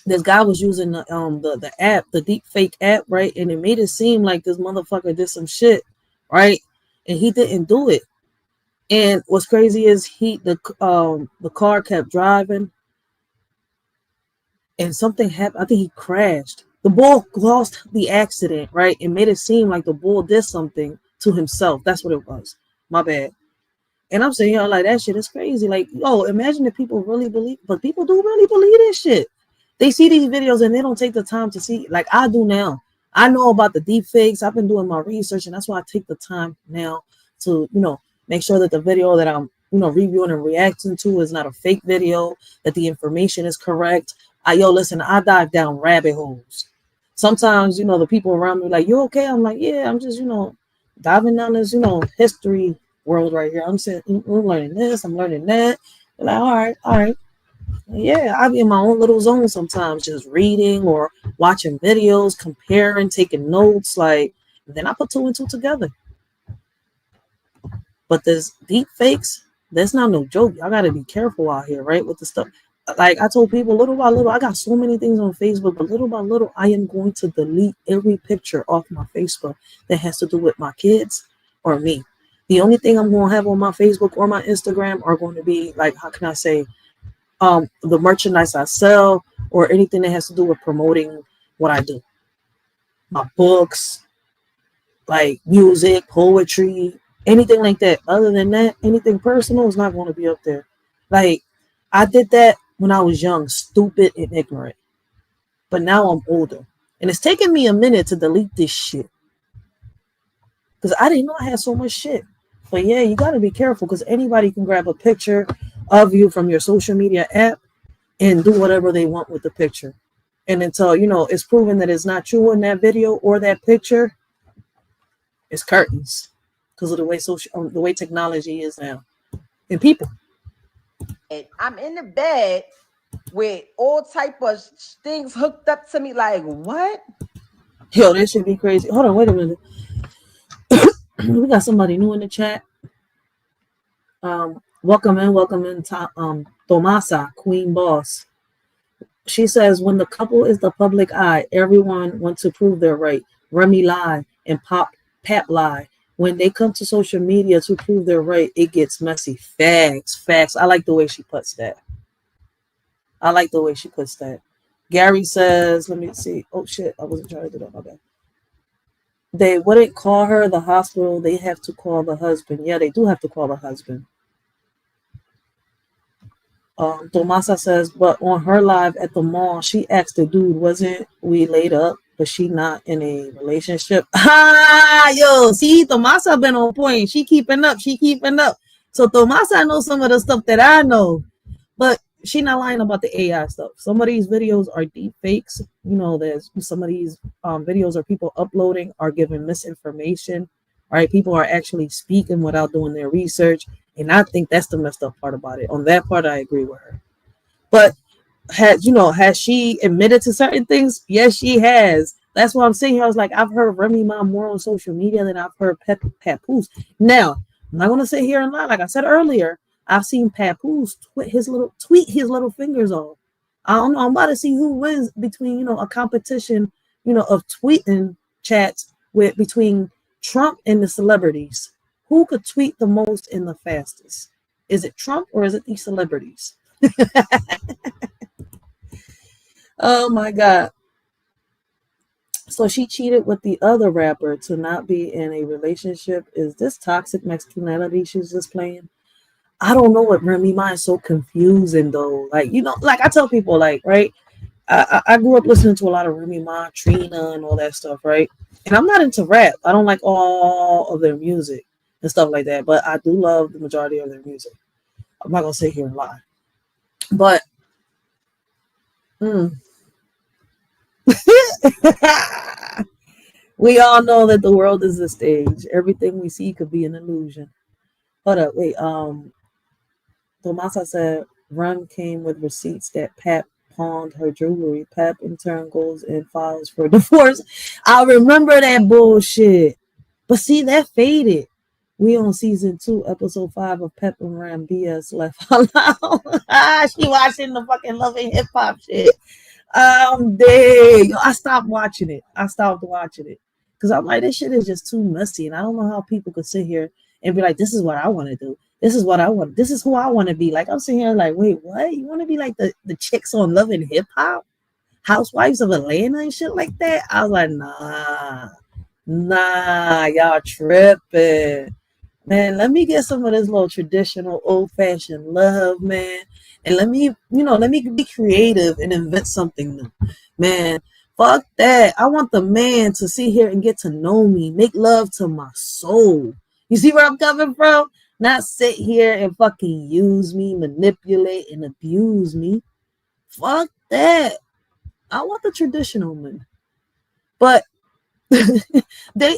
this guy was using the app, the deep fake app, right? And it made it seem like this motherfucker did some shit, right? And he didn't do it. And what's crazy is the car kept driving and something happened. I think he crashed. The bull caused the accident, right? It made it seem like the bull did something to himself. That's what it was. My bad. And I'm saying, like, that shit is crazy. Like, imagine if people really believe, but people do really believe this shit. They see these videos and they don't take the time to see, like I do now. I know about the deep fakes. I've been doing my research, and that's why I take the time now to, make sure that the video that I'm, reviewing and reacting to is not a fake video, that the information is correct. Listen, I dive down rabbit holes. Sometimes, the people around me like, you okay? I'm like, yeah, I'm just, diving down this, history world right here. I'm saying, we're learning this, I'm learning that. They're like, all right. Yeah, I be in my own little zone sometimes, just reading or watching videos, comparing, taking notes. Like, then I put two and two together. But this deep fakes, that's not no joke. I gotta be careful out here, right? With the stuff. Like I told people, little by little, I got so many things on Facebook, but little by little, I am going to delete every picture off my Facebook that has to do with my kids or me. The only thing I'm going to have on my Facebook or my Instagram are going to be like, how can I say, the merchandise I sell or anything that has to do with promoting what I do. My books, like music, poetry, anything like that. Other than that, anything personal is not going to be up there. Like, I did that when I was young, stupid and ignorant. But now I'm older. And it's taken me a minute to delete this shit. Because I didn't know I had so much shit. But yeah, you got to be careful because anybody can grab a picture of you from your social media app and do whatever they want with the picture. And until, it's proven that it's not you in that video or that picture, it's curtains because of the way technology is now. And people. I'm in the bed with all type of things hooked up to me. Like, what? Yo, that should be crazy. Hold on, wait a minute. We got somebody new in the chat. Welcome in, Tomasa, Queen Boss. She says, when the couple is the public eye, everyone wants to prove they're right. Remy lie and Pap lie. When they come to social media to prove they're right, it gets messy. Facts. I like the way she puts that. Gary says, let me see. Oh, shit. I wasn't trying to do that. Okay. They wouldn't call her the hospital. They have to call the husband. Yeah, they do have to call the husband. Tomasa says, but on her live at the mall, she asked the dude, wasn't we laid up? But she not in a relationship. Yo, see, Tomasa been on point. She keeping up. So Tomasa knows some of the stuff that I know. But she not lying about the AI stuff. Some of these videos are deep fakes. There's some of these videos are people uploading are giving misinformation. Right? People are actually speaking without doing their research. And I think that's the messed up part about it. On that part, I agree with her. But has she admitted to certain things? Yes, she has. That's why I'm saying here. I was like, I've heard Remy Ma more on social media than I've heard Papoose. Now, I'm not gonna sit here and lie. Like I said earlier, I've seen Papoose tweet his little fingers off. I don't know. I'm about to see who wins between a competition of tweeting chats between Trump and the celebrities. Who could tweet the most and the fastest? Is it Trump or is it these celebrities? Oh my God. So she cheated with the other rapper to not be in a relationship. Is this toxic masculinity she's just playing? I don't know what Remy Ma is so confusing though. Like, like I tell people, like, right? I grew up listening to a lot of Remy Ma, Trina, and all that stuff, right? And I'm not into rap. I don't like all of their music and stuff like that, but I do love the majority of their music. I'm not gonna sit here and lie. But we all know that the world is a stage. Everything we see could be an illusion. Hold up, wait. Tomasa said Rem came with receipts that Pap pawned her jewelry. Pap in turn goes and files for divorce. I remember that bullshit. But see, that faded. We on season 2, episode 5 of Pep and Ram BS left alone. She watching the fucking Love and Hip Hop shit. Dang. I stopped watching it. Because I'm like, this shit is just too messy. And I don't know how people could sit here and be like, this is what I want to do. This is what I want. This is who I want to be. Like, I'm sitting here like, wait, what? You want to be like the chicks on Love and Hip Hop? Housewives of Atlanta and shit like that? I was like, nah, y'all tripping. Man, let me get some of this little traditional old-fashioned love, man. And let me be creative and invent something new. Man, fuck that. I want the man to sit here and get to know me, make love to my soul. You see where I'm coming from? Not sit here and fucking use me, manipulate, and abuse me. Fuck that. I want the traditional man. But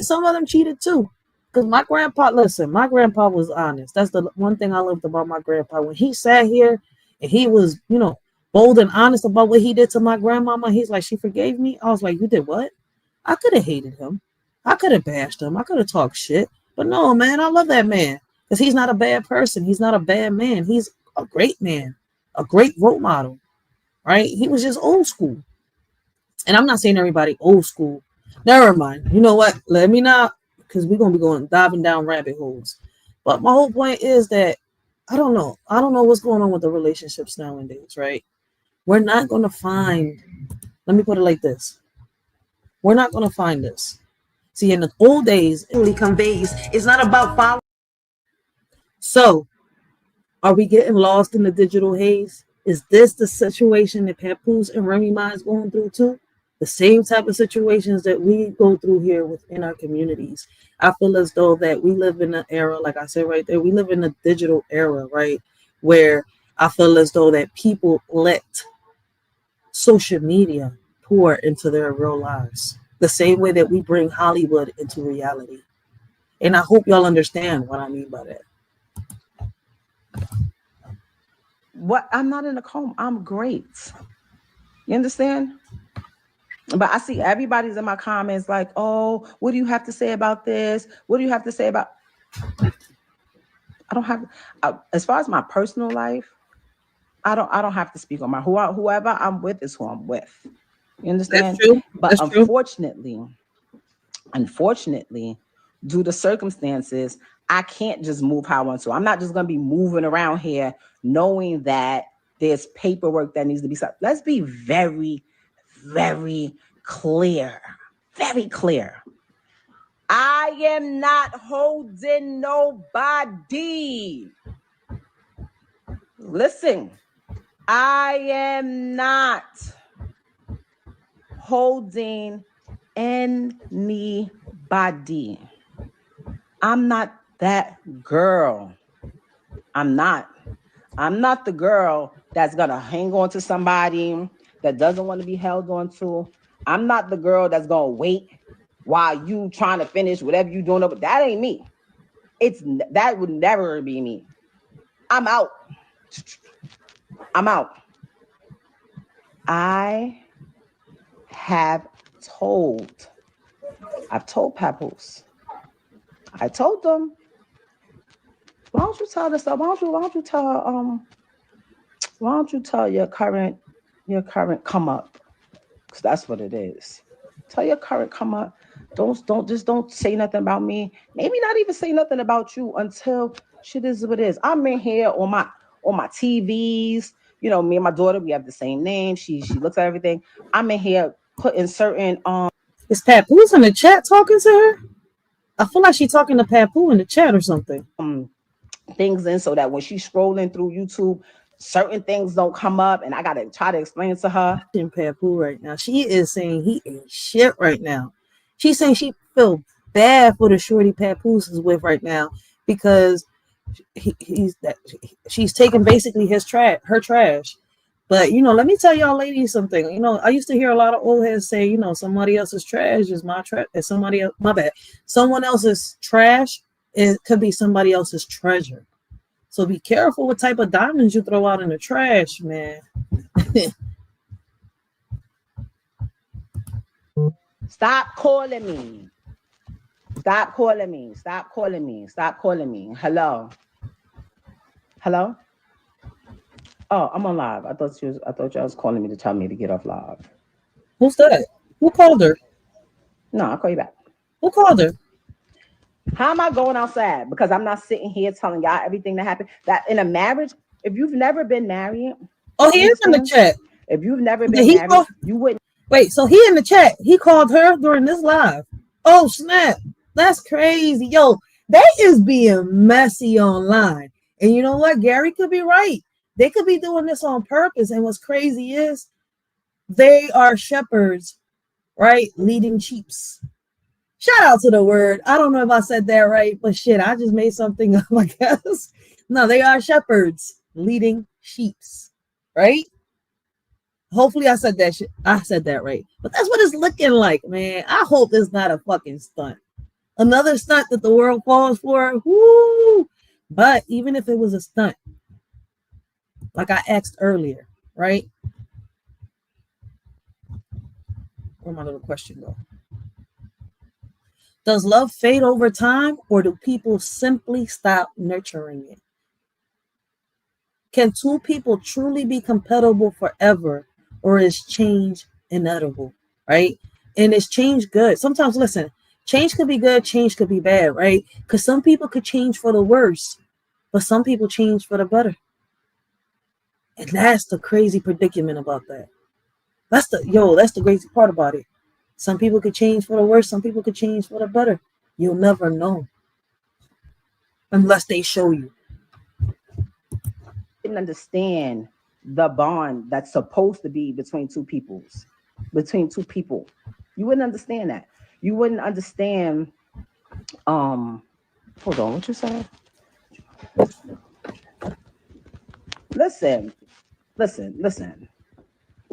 some of them cheated too. Because my grandpa was honest. That's the one thing I loved about my grandpa. When he sat here and he was, bold and honest about what he did to my grandmama, he's like, she forgave me. I was like, you did what? I could have hated him. I could have bashed him. I could have talked shit. But no, man, I love that man. Because he's not a bad person. He's not a bad man. He's a great man. A great role model. Right? He was just old school. And I'm not saying everybody old school. Never mind. You know what? Let me not, because we're gonna be diving down rabbit holes. But my whole point is that I don't know what's going on with the relationships nowadays, right? We're not gonna find, let me put it like this. We're not gonna find this. See, in the old days, it really conveys it's not about following. So are we getting lost in the digital haze? Is this the situation that Papoose and Remy Ma is going through too? The same type of situations that we go through here within our communities. I feel as though that we live in an era, like I said right there, we live in a digital era, right? Where I feel as though that people let social media pour into their real lives. The same way that we bring Hollywood into reality. And I hope y'all understand what I mean by that. What? I'm not in a coma. I'm great. You understand? But I see everybody's in my comments like, oh, what do you have to say about this? What do you have to say about? I don't have, as far as my personal life, I don't have to speak on my whoever I'm with is who I'm with. You understand? That's true. But That's unfortunately, due to circumstances, I can't just move how I want to. I'm not just gonna be moving around here knowing that there's paperwork that needs to be signed. Let's be very, very clear. Very clear. I am not holding nobody. Listen, I am not holding anybody. I'm not that girl. I'm not the girl that's gonna hang on to somebody that doesn't want to be held on to. I'm not the girl that's gonna wait while you trying to finish whatever you doing. But that ain't me. That would never be me. I'm out. I've told Papoose. I told them, why don't you tell this? Why don't you tell your current come up? Because that's what it is. Tell your current come up. Don't say nothing about me. Maybe not even say nothing about you until shit is what it is. I'm in here on my TVs. Me and my daughter, we have the same name. She looks at everything. I'm in here putting certain Is Papoose in the chat talking to her? I feel like she's talking to Papoose in the chat or something. Things in so that when she's scrolling through YouTube, certain things don't come up, and I gotta try to explain to her. In Papoose right now, she is saying he ain't shit right now. She's saying she feel bad for the shorty Papoose is with right now because she's taking basically her trash. But let me tell y'all ladies something. I used to hear a lot of old heads say, somebody else's trash is my trash. Someone else's trash, it could be somebody else's treasure. So be careful what type of diamonds you throw out in the trash, man. Stop calling me. Hello. Oh, I'm on live. I thought you was calling me to tell me to get off live. Who's that? Who called her? No, I'll call you back. Who called her? How am I going outside? Because I'm not sitting here telling y'all everything that happened. That in a marriage, if you've never been married. Oh, he is in the chat. If you've never been married, you wouldn't. Wait, so he in the chat. He called her during this live. Oh, snap. That's crazy. Yo, they is being messy online. And you know what? Gary could be right. They could be doing this on purpose. And what's crazy is they are shepherds, right? Leading sheeps. Shout out to the word. I don't know if I said that right, but shit, I just made something up, I guess. No, they are shepherds leading sheeps, right? Hopefully I said that shit. I said that right. But that's what it's looking like, man. I hope it's not a fucking stunt. Another stunt that the world falls for. Woo! But even if it was a stunt, like I asked earlier, right? Where my little question go? Does love fade over time, or do people simply stop nurturing it? Can two people truly be compatible forever, or is change inevitable, right? And is change good? Sometimes, listen, change could be good, change could be bad, right? Because some people could change for the worse, but some people change for the better. And that's the crazy predicament about that. That's the crazy part about it. Some people could change for the worse, some people could change for the better. You'll never know unless they show you. Didn't understand the bond that's supposed to be between two people. You wouldn't understand that. You wouldn't understand. Hold on, what you said? Listen.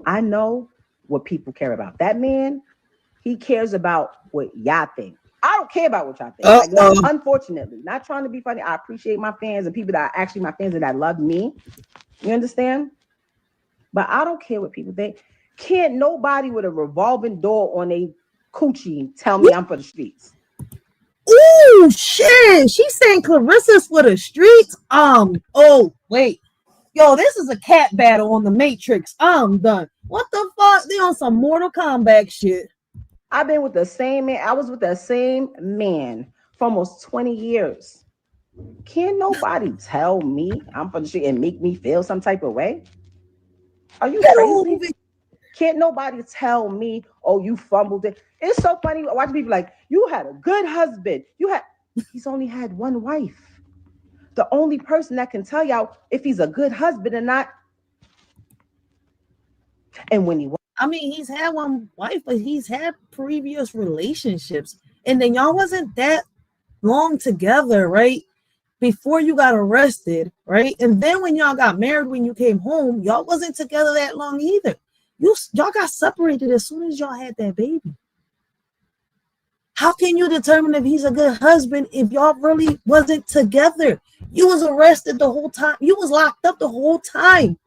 I know what people care about. That man, he cares about what y'all think. I don't care about what y'all think. Like, unfortunately, not trying to be funny. I appreciate my fans and people that are actually my fans and that love me. You understand? But I don't care what people think. Can't nobody with a revolving door on a coochie tell me I'm for the streets. Ooh, shit. She's saying Clarissa's for the streets. Oh, wait. Yo, this is a cat battle on the Matrix. I'm done. What the fuck? They on some Mortal Kombat shit. I've been with the same man. I was with the same man for almost 20 years. Can't nobody tell me I'm for the street and make me feel some type of way? Are you crazy? Can't nobody tell me, oh, you fumbled it. It's so funny watching people like, you had a good husband. He's only had one wife. The only person that can tell y'all if he's a good husband or not. And when he's had one wife, but he's had previous relationships. And then y'all wasn't that long together, right? Before you got arrested, right? And then when y'all got married, when you came home, y'all wasn't together that long either. Y'all got separated as soon as y'all had that baby. How can you determine if he's a good husband if y'all really wasn't together? You was arrested the whole time. You was locked up the whole time.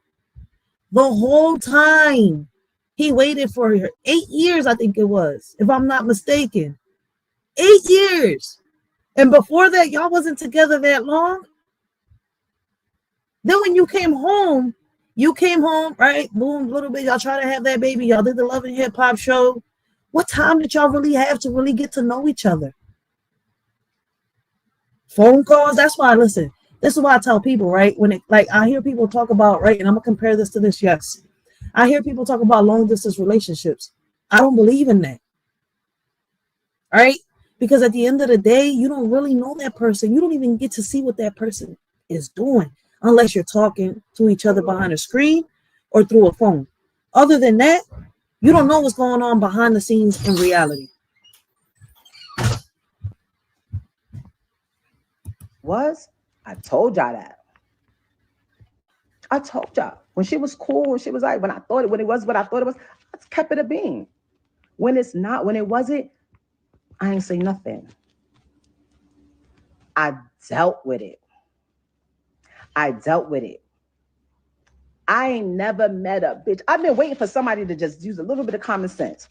The whole time. He waited for her 8 years, I think it was, if I'm not mistaken. 8 years. And before that, y'all wasn't together that long. Then when you came home, right? Boom, a little bit. Y'all try to have that baby. Y'all did the Love and Hip Hop show. What time did y'all really have to really get to know each other? Phone calls. That's why, listen, this is why I tell people, right? When I hear people talk about, right? And I'm going to compare this to this. Yes. I hear people talk about long distance relationships. I don't believe in that. Right? Because at the end of the day, you don't really know that person. You don't even get to see what that person is doing unless you're talking to each other behind a screen or through a phone. Other than that, you don't know what's going on behind the scenes in reality. I told y'all that. I told y'all. When she was cool, when it was what I thought it was, I kept it a being. When it's not, when it wasn't, I ain't say nothing. I dealt with it. I ain't never met a bitch. I've been waiting for somebody to just use a little bit of common sense.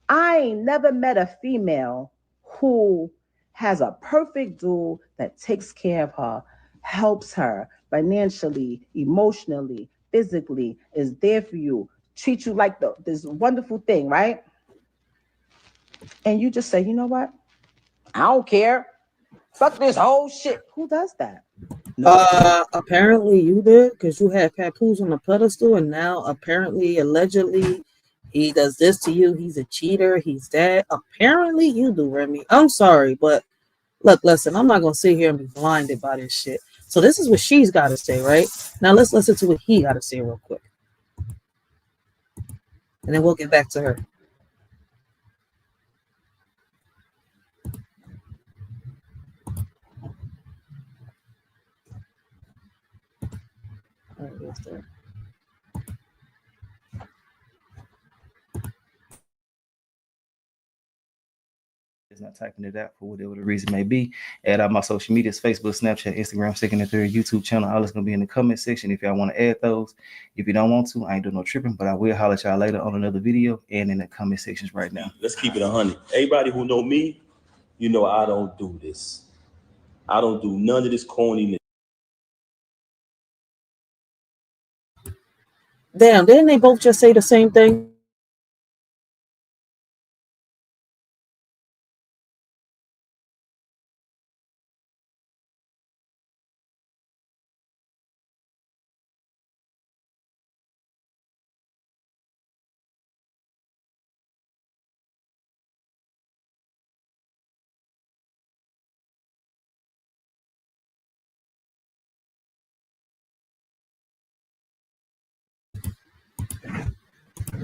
I ain't never met a female who has a perfect dude that takes care of her, helps her financially, emotionally, physically, is there for you, treat you like this wonderful thing, right? And you just say, you know what? I don't care. Fuck this whole shit. Who does that? No. Apparently you did, because you had Papoose on the pedestal, and now apparently, allegedly, he does this to you. He's a cheater. He's that. Apparently you do, Remy. I'm sorry, but look, listen, I'm not going to sit here and be blinded by this shit. So this is what she's got to say, right? Now let's listen to what he got to say real quick. And then we'll get back to her. is not typing it out for whatever the reason may be. Add out my social medias, Facebook, Snapchat, Instagram, second and third, YouTube channel. All is going to be in the comment section if y'all want to add those. If you don't want to, I ain't doing no tripping, but I will holler at y'all later on another video and in the comment sections right now. Let's keep it 100. Everybody who know me, you know I don't do this. I don't do none of this corniness. Damn, didn't they both just say the same thing?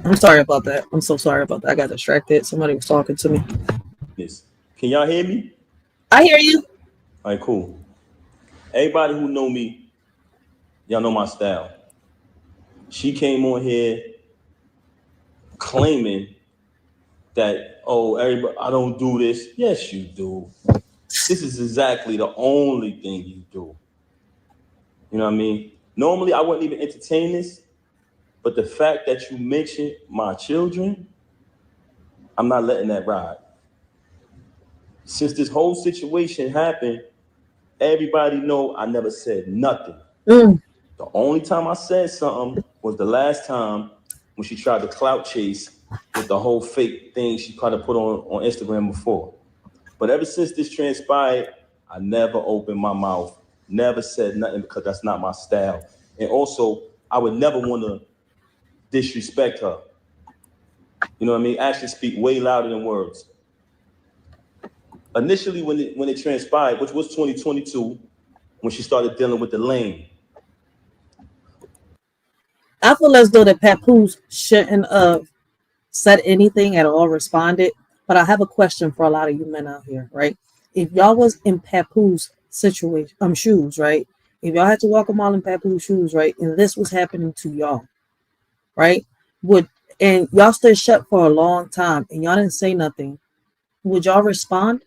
I'm sorry about that. I'm so sorry about that. I got distracted. Somebody was talking to me. Yes. Can y'all hear me? I hear you. All right, cool. Everybody who know me, y'all know my style. She came on here claiming that, oh, everybody, I don't do this. Yes, you do. This is exactly the only thing you do. You know what I mean? Normally, I wouldn't even entertain this, but the fact that you mentioned my children, I'm not letting that ride. Since this whole situation happened, everybody know I never said nothing. The only time I said something was the last time when she tried to clout chase with the whole fake thing she tried to put on Instagram before. But ever since this transpired, I never opened my mouth, never said nothing because that's not my style. And also, I would never want to disrespect her. You know what I mean? Actions speak way louder than words. Initially, when it transpired, which was 2022, when she started dealing with the lane. I feel as though that Papoose shouldn't have said anything at all, responded. But I have a question for a lot of you men out here, right? If y'all was in Papoose situation, shoes, right? If y'all had to walk them all in Papoose shoes, right? And this was happening to y'all, right? And y'all stayed shut for a long time and y'all didn't say nothing, would y'all respond?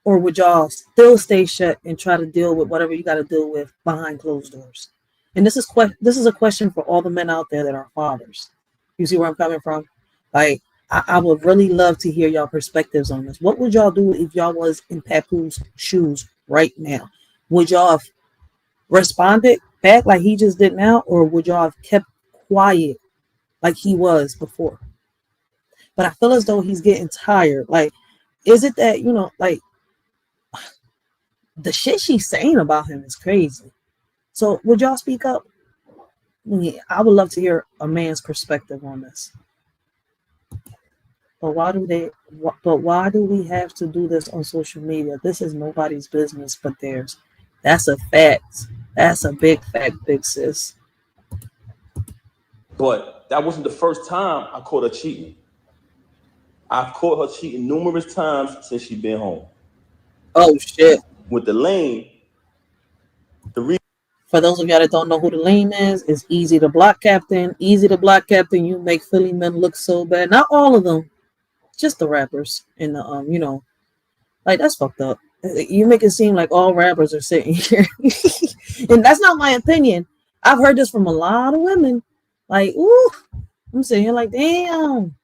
Or would y'all still stay shut and try to deal with whatever you got to deal with behind closed doors? And this is a question for all the men out there that are fathers. You see where I'm coming from? Like, I would really love to hear y'all perspectives on this. What would y'all do if y'all was in Papoose shoes right now? Would y'all have responded back like he just did now? Or would y'all have kept quiet like he was before? But I feel as though he's getting tired. Like, is it that, like, the shit she's saying about him is crazy. So would y'all speak up? Yeah, I would love to hear a man's perspective on this. But why do we have to do this on social media? This is nobody's business but theirs. That's a fact. That's a big fact, big sis. But that wasn't the first time I caught her cheating. I've caught her cheating numerous times since she's been home. Oh, shit. With the lane, for those of y'all that don't know who the lame is, it's Easy to Block Captain. Easy to Block Captain, you make Philly men look so bad. Not all of them, just the rappers. And the like, that's fucked up. You make it seem like all rappers are sitting here. And that's not my opinion. I've heard this from a lot of women. Like, ooh, I'm sitting here like, damn.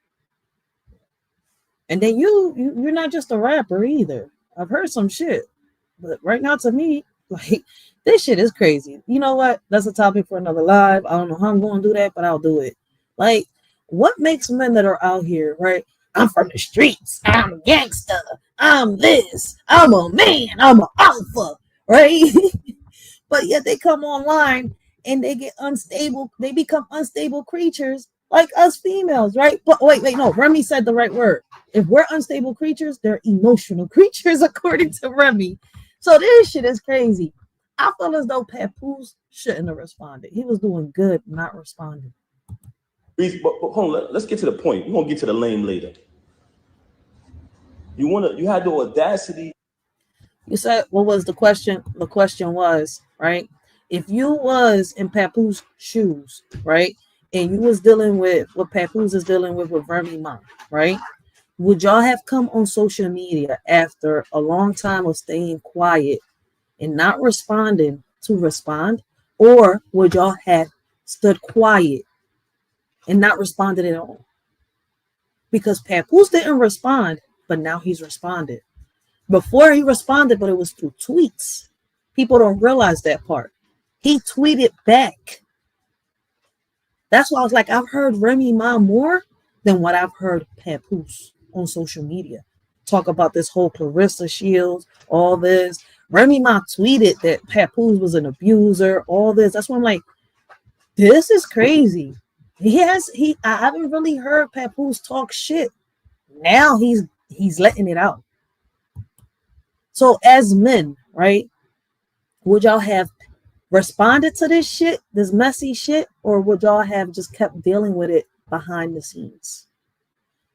And then you're not just a rapper either. I've heard some shit. But right now, to me, like, this shit is crazy. You know what? That's a topic for another live. I don't know how I'm going to do that, but I'll do it. Like, what makes men that are out here, right? I'm from the streets. I'm a gangster. I'm this. I'm a man. I'm an alpha, right? But yet they come online and they get unstable. They become unstable creatures like us females, right? But wait, no. Remy said the right word. If we're unstable creatures, they're emotional creatures, according to Remy. So this shit is crazy. I feel as though Papoose shouldn't have responded. He was doing good not responding. But hold on, let's get to the point. We're gonna get to the lame later. You had the audacity. You said, what was the question? The question was, right? If you was in Papoose shoes, right, and you was dealing with what Papoose is dealing with Remy mom, right? would y'all have come on social media after a long time of staying quiet and not responding to respond? Or would y'all have stood quiet and not responded at all? Because Papoose didn't respond, but now he's responded. Before he responded, but it was through tweets. People don't realize that part. He tweeted back. That's why I was like, I've heard Remy Ma more than what I've heard Papoose on social media. Talk about this whole Clarissa Shields, all this. Remy Ma tweeted that Papoose was an abuser, all this. That's why I'm like, this is crazy. I haven't really heard Papoose talk shit. Now he's letting it out. So as men, right, would y'all have responded to this shit, this messy shit, or would y'all have just kept dealing with it behind the scenes?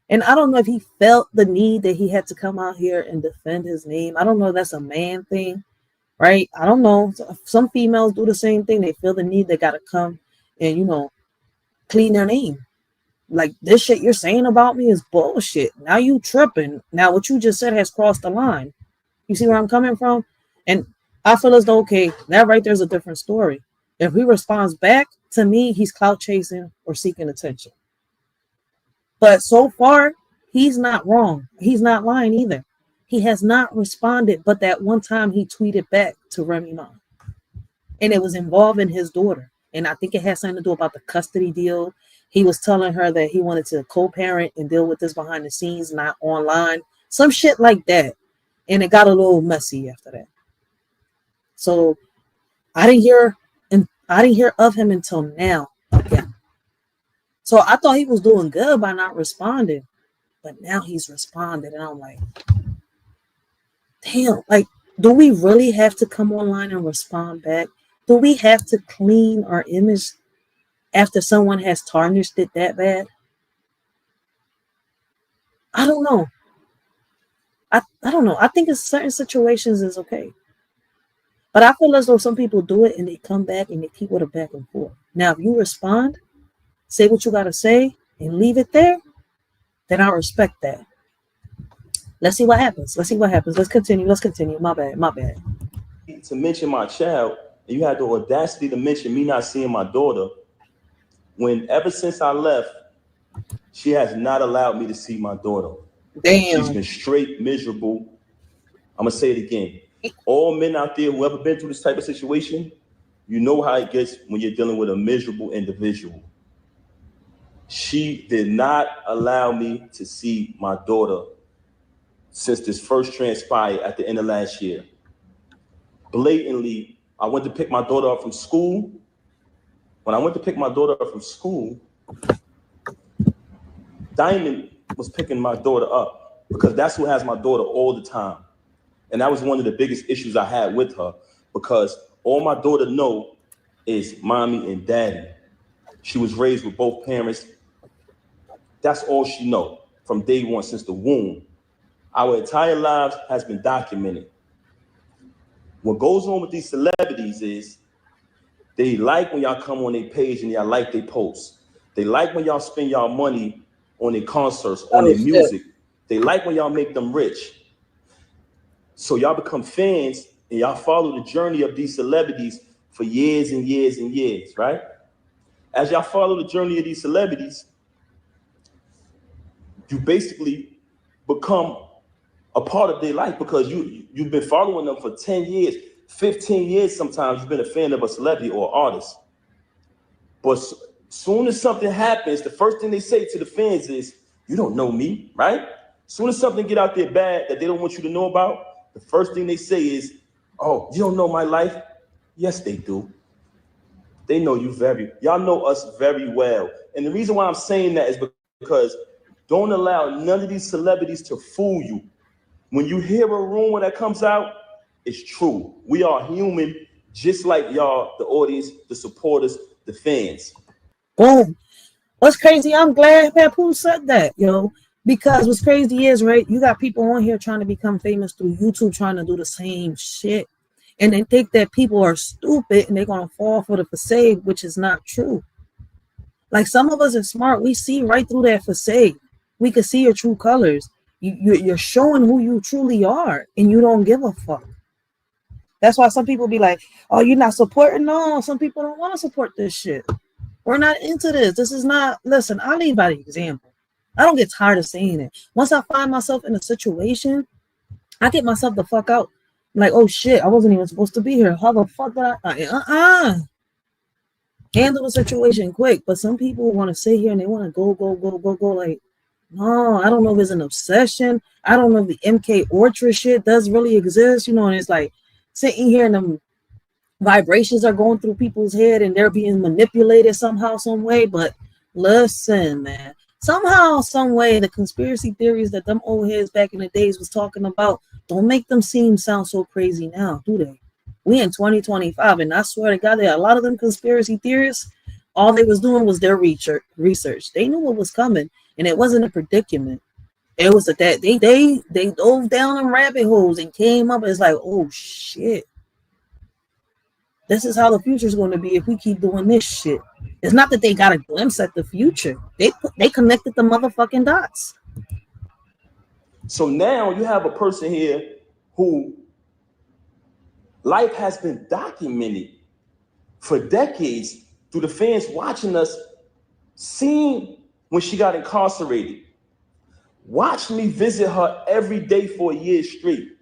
And I don't know if he felt the need that he had to come out here and defend his name. I don't know if that's a man thing, right? I don't know. Some females do the same thing. They feel the need. They got to come and, you know, clean their name. Like, this shit you're saying about me is bullshit. Now you tripping. Now what you just said has crossed the line. You see where I'm coming from? And I feel as though, okay, that right there's a different story. If he responds back, to me, he's clout chasing or seeking attention. But so far, he's not wrong. He's not lying either. He has not responded, but that one time he tweeted back to Remy Ma. And it was involving his daughter. And I think it has something to do about the custody deal. He was telling her that he wanted to co-parent and deal with this behind the scenes, not online. Some shit like that. And it got a little messy after that. So I didn't hear of him until now again. So I thought he was doing good by not responding, but now he's responded, and I'm like, damn, like, do we really have to come online and respond back? Do we have to clean our image after someone has tarnished it that bad? I don't know. I don't know. I think in certain situations it's okay. But I feel as though some people do it and they come back and they keep with a back and forth. Now, if you respond, say what you got to say, and leave it there, then I respect that. Let's see what happens. Let's continue. My bad. To mention my child, and you had the audacity to mention me not seeing my daughter, when ever since I left, she has not allowed me to see my daughter. Damn. She's been straight miserable. I'm going to say it again. All men out there who ever been through this type of situation, you know how it gets when you're dealing with a miserable individual. She did not allow me to see my daughter since this first transpired at the end of last year. Blatantly, I went to pick my daughter up from school. When I went to pick my daughter up from school, Diamond was picking my daughter up because that's who has my daughter all the time. And that was one of the biggest issues I had with her, because all my daughter know is mommy and daddy. She was raised with both parents. That's all she know from day one, since the womb. Our entire lives has been documented. What goes on with these celebrities is they like when y'all come on their page and y'all like their posts. They like when y'all spend y'all money on their concerts, on their music. They like when y'all make them rich. So y'all become fans and y'all follow the journey of these celebrities for years and years and years, right? As y'all follow the journey of these celebrities, you basically become a part of their life, because you've been following them for 10 years, 15 years sometimes. You've been a fan of a celebrity or artist. But soon as something happens, the first thing they say to the fans is, you don't know me, right? Soon as something get out there bad that they don't want you to know about, the first thing they say is, oh, you don't know my life? Yes, they do. They know y'all know us very well. And the reason why I'm saying that is because don't allow none of these celebrities to fool you. When you hear a rumor that comes out, it's true. We are human, just like y'all, the audience, the supporters, the fans. Boom. What's crazy, I'm glad Papoose said that, yo. Because what's crazy is, right, you got people on here trying to become famous through YouTube, trying to do the same shit. And they think that people are stupid and they're going to fall for the facade, which is not true. Like, some of us are smart. We see right through that facade. we could see your true colors. You're showing who you truly are, and you don't give a fuck. That's why some people be like, oh, you're not supporting. No, some people don't want to support this shit. We're not into this. This is not, listen, I lead by the example. I don't get tired of saying it. Once I find myself in a situation, I get myself the fuck out. I'm like, oh shit, I wasn't even supposed to be here. How the fuck did I handle the situation quick? But some people want to sit here and they want to go. Like, no, I don't know if it's an obsession. I don't know if the MK Ultra shit does really exist, you know, and it's like sitting here and them vibrations are going through people's head and they're being manipulated somehow, some way. But listen, man, somehow, some way, the conspiracy theories that them old heads back in the days was talking about don't make them sound so crazy now, do they? We in 2025, and I swear to God, that a lot of them conspiracy theorists, all they was doing was their research. They knew what was coming, and it wasn't a predicament. It was that they dove down in rabbit holes and came up. It's like, oh shit. This is how the future is going to be if we keep doing this shit. It's not that they got a glimpse at the future. They connected the motherfucking dots. So now you have a person here who life has been documented for decades through the fans watching us, seeing when she got incarcerated. Watch me visit her every day for a year straight.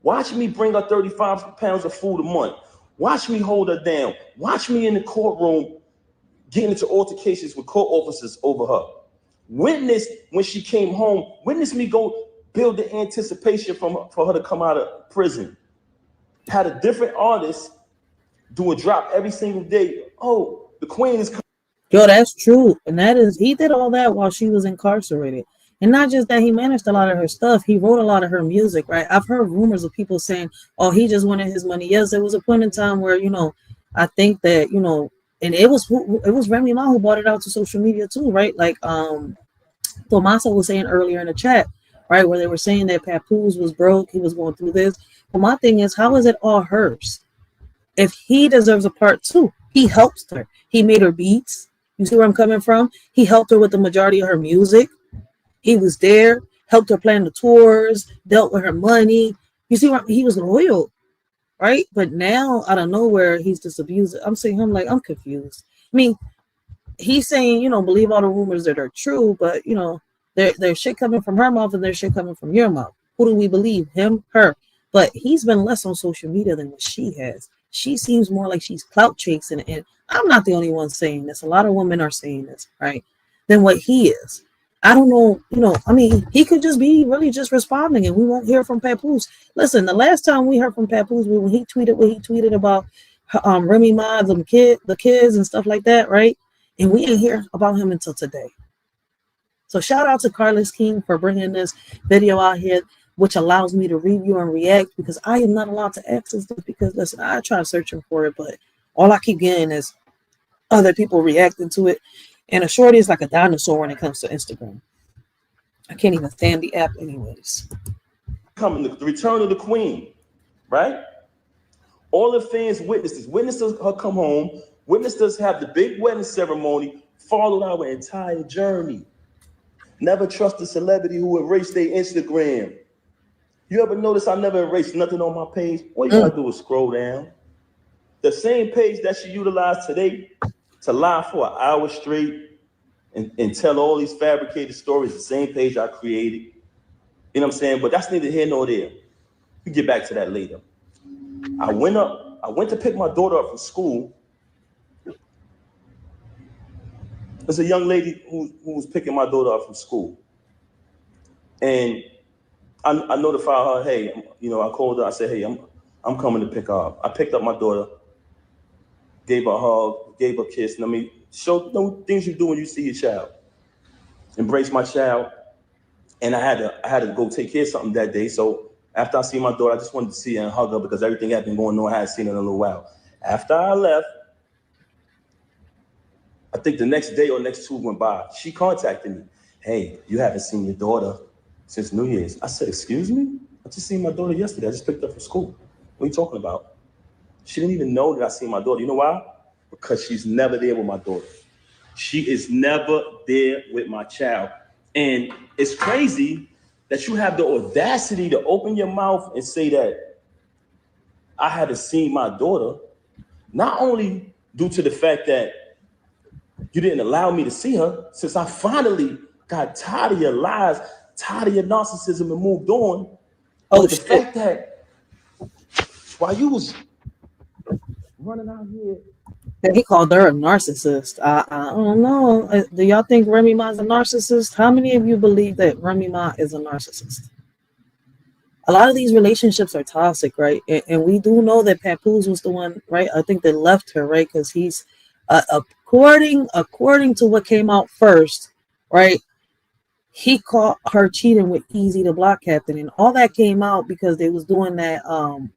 Watch me bring her 35 pounds of food a month. Watch me hold her down. Watch me in the courtroom getting into altercations with court officers over her. Witness when she came home. Witness me go build the anticipation for her to come out of prison. Had a different artist do a drop every single day. Oh, the queen is coming. Yo, that's true. And that is, he did all that while she was incarcerated. And not just that, he managed a lot of her stuff. He wrote a lot of her music, right? I've heard rumors of people saying, oh, he just wanted his money. Yes, there was a point in time where, you know, I think that, you know, and it was Remy Ma who brought it out to social media too, right? Like Tomasa was saying earlier in the chat, right, where they were saying that Papoose was broke, he was going through this. But my thing is, how is it all hers? If he deserves a part too, he helped her. He made her beats. You see where I'm coming from? He helped her with the majority of her music. He was there, helped her plan the tours, dealt with her money. You see what he was loyal, right? But now out of nowhere, he's just abusing. I'm saying, I'm confused. I mean, he's saying, you know, believe all the rumors that are true, but you know, there's shit coming from her mouth and there's shit coming from your mouth. Who do we believe? Him, her? But he's been less on social media than what she has. She seems more like she's clout chasing, and I'm not the only one saying this. A lot of women are saying this, right? Than what he is. I don't know, you know, I mean, he could just be really just responding and we won't hear from Papoose. Listen, the last time we heard from Papoose was when he tweeted about Remy Ma, the kids and stuff like that, right? And we didn't hear about him until today. So shout out to Carlos King for bringing this video out here, which allows me to review and react, because I am not allowed to access this because, listen, I try searching for it, but all I keep getting is other people reacting to it. And a shorty is like a dinosaur when it comes to Instagram. I can't even stand the app anyways. Coming, the return of the queen, right? All the fans witnessed her come home, witnessed us have the big wedding ceremony, followed our entire journey. Never trust a celebrity who erased their Instagram. You ever notice I never erased nothing on my page? All you gotta do is scroll down. The same page that she utilized today to lie for an hour straight and tell all these fabricated stories, the same page I created. You know what I'm saying? But that's neither here nor there. We get back to that later. I went to pick my daughter up from school. There's a young lady who was picking my daughter up from school. And I notified her, hey, you know, I called her, I said, hey, I'm coming to pick her up. I picked up my daughter, gave her a hug, gave her a kiss. And I mean, show things you do when you see your child. Embrace my child. And I had to go take care of something that day. So after I see my daughter, I just wanted to see her and hug her because everything had been going on. I hadn't seen her in a little while. After I left, I think the next day or next two went by. She contacted me. Hey, you haven't seen your daughter since New Year's. I said, excuse me? I just seen my daughter yesterday. I just picked her up from school. What are you talking about? She didn't even know that I seen my daughter. You know why? Because she's never there with my daughter. She is never there with my child. And it's crazy that you have the audacity to open your mouth and say that I haven't seen my daughter, not only due to the fact that you didn't allow me to see her, since I finally got tired of your lies, tired of your narcissism and moved on. Oh, but the shit. fact that while you was running out here, That he called her a narcissist. I don't know. Do y'all think Remy Ma's a narcissist? How many of you believe that Remy Ma is a narcissist? A lot of these relationships are toxic, right? And we do know that Papoose was the one, right? I think they left her, right? Because he's according to what came out first, right? He caught her cheating with Easy the Block Captain, and all that came out because they was doing that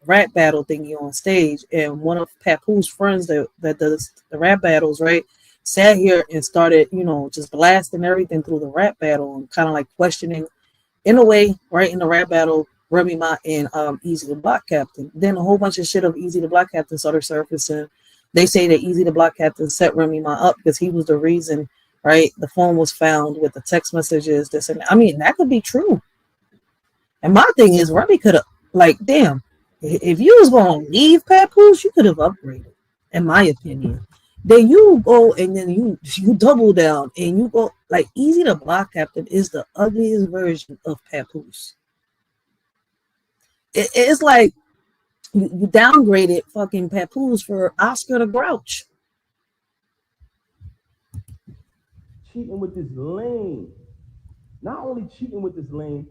rap battle thingy on stage, and one of Papoose friends that does the rap battles, right, sat here and started, just blasting everything through the rap battle and kind of like questioning, in a way, right, in the rap battle, Remy Ma and Easy the Block Captain. Then a whole bunch of shit of Easy the Block Captain started surfacing. They say that Easy the Block Captain set Remy Ma up because he was the reason, right? The phone was found with the text messages, this and that. I mean, that could be true. And my thing is, Remy could have, like, damn, if you was going to leave Papoose, you could have upgraded, in my opinion. Then you go and then you double down and you go, like, Easy the Block Captain is the ugliest version of Papoose. It's like you downgraded fucking Papoose for Oscar the Grouch. cheating with this lame. Not only cheating with this lame,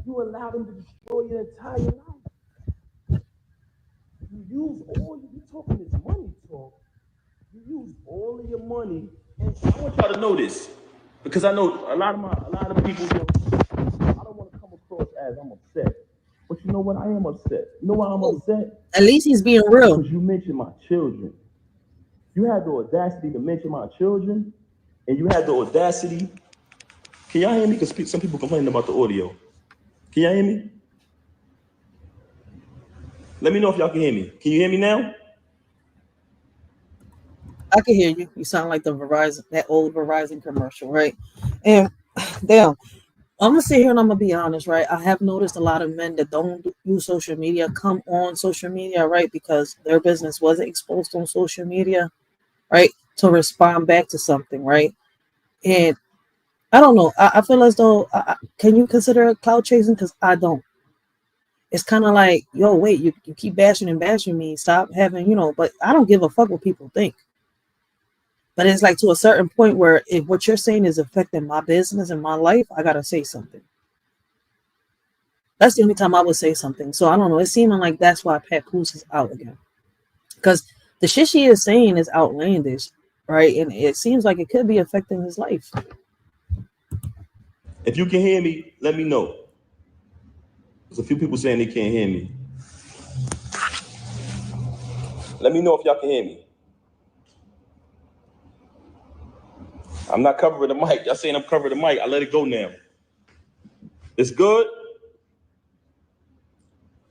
you allow them to destroy your entire life. You use all you talking this money talk. You use all of your money, and I want y'all to know this because I know a lot of people. I don't want to come across as I'm upset, but you know what? I am upset. You know why I'm upset? At least he's being real. Because you mentioned my children. You had the audacity to mention my children, and you had the audacity. Can y'all hear me? Because some people complaining about the audio. Can y'all hear me? Let me know if y'all can hear me. Can you hear me now? I can hear you. You sound like the Verizon, that old Verizon commercial, right? And damn, I'm gonna sit here and I'm gonna be honest, right? I have noticed a lot of men that don't use social media come on social media, right? Because their business wasn't exposed on social media, right? To respond back to something, right? And I don't know. I feel as though, can you consider it cloud chasing? Because I don't. It's kind of like, yo, wait, you keep bashing and bashing me. Stop having, but I don't give a fuck what people think. But it's like to a certain point where if what you're saying is affecting my business and my life, I got to say something. That's the only time I would say something. So I don't know. It's seeming like that's why Papoose is out again. Because the shit she is saying is outlandish, right? And it seems like it could be affecting his life. If you can hear me, let me know. There's a few people saying they can't hear me. Let me know if y'all can hear me. I'm not covering the mic. Y'all saying I'm covering the mic. I let it go now. It's good?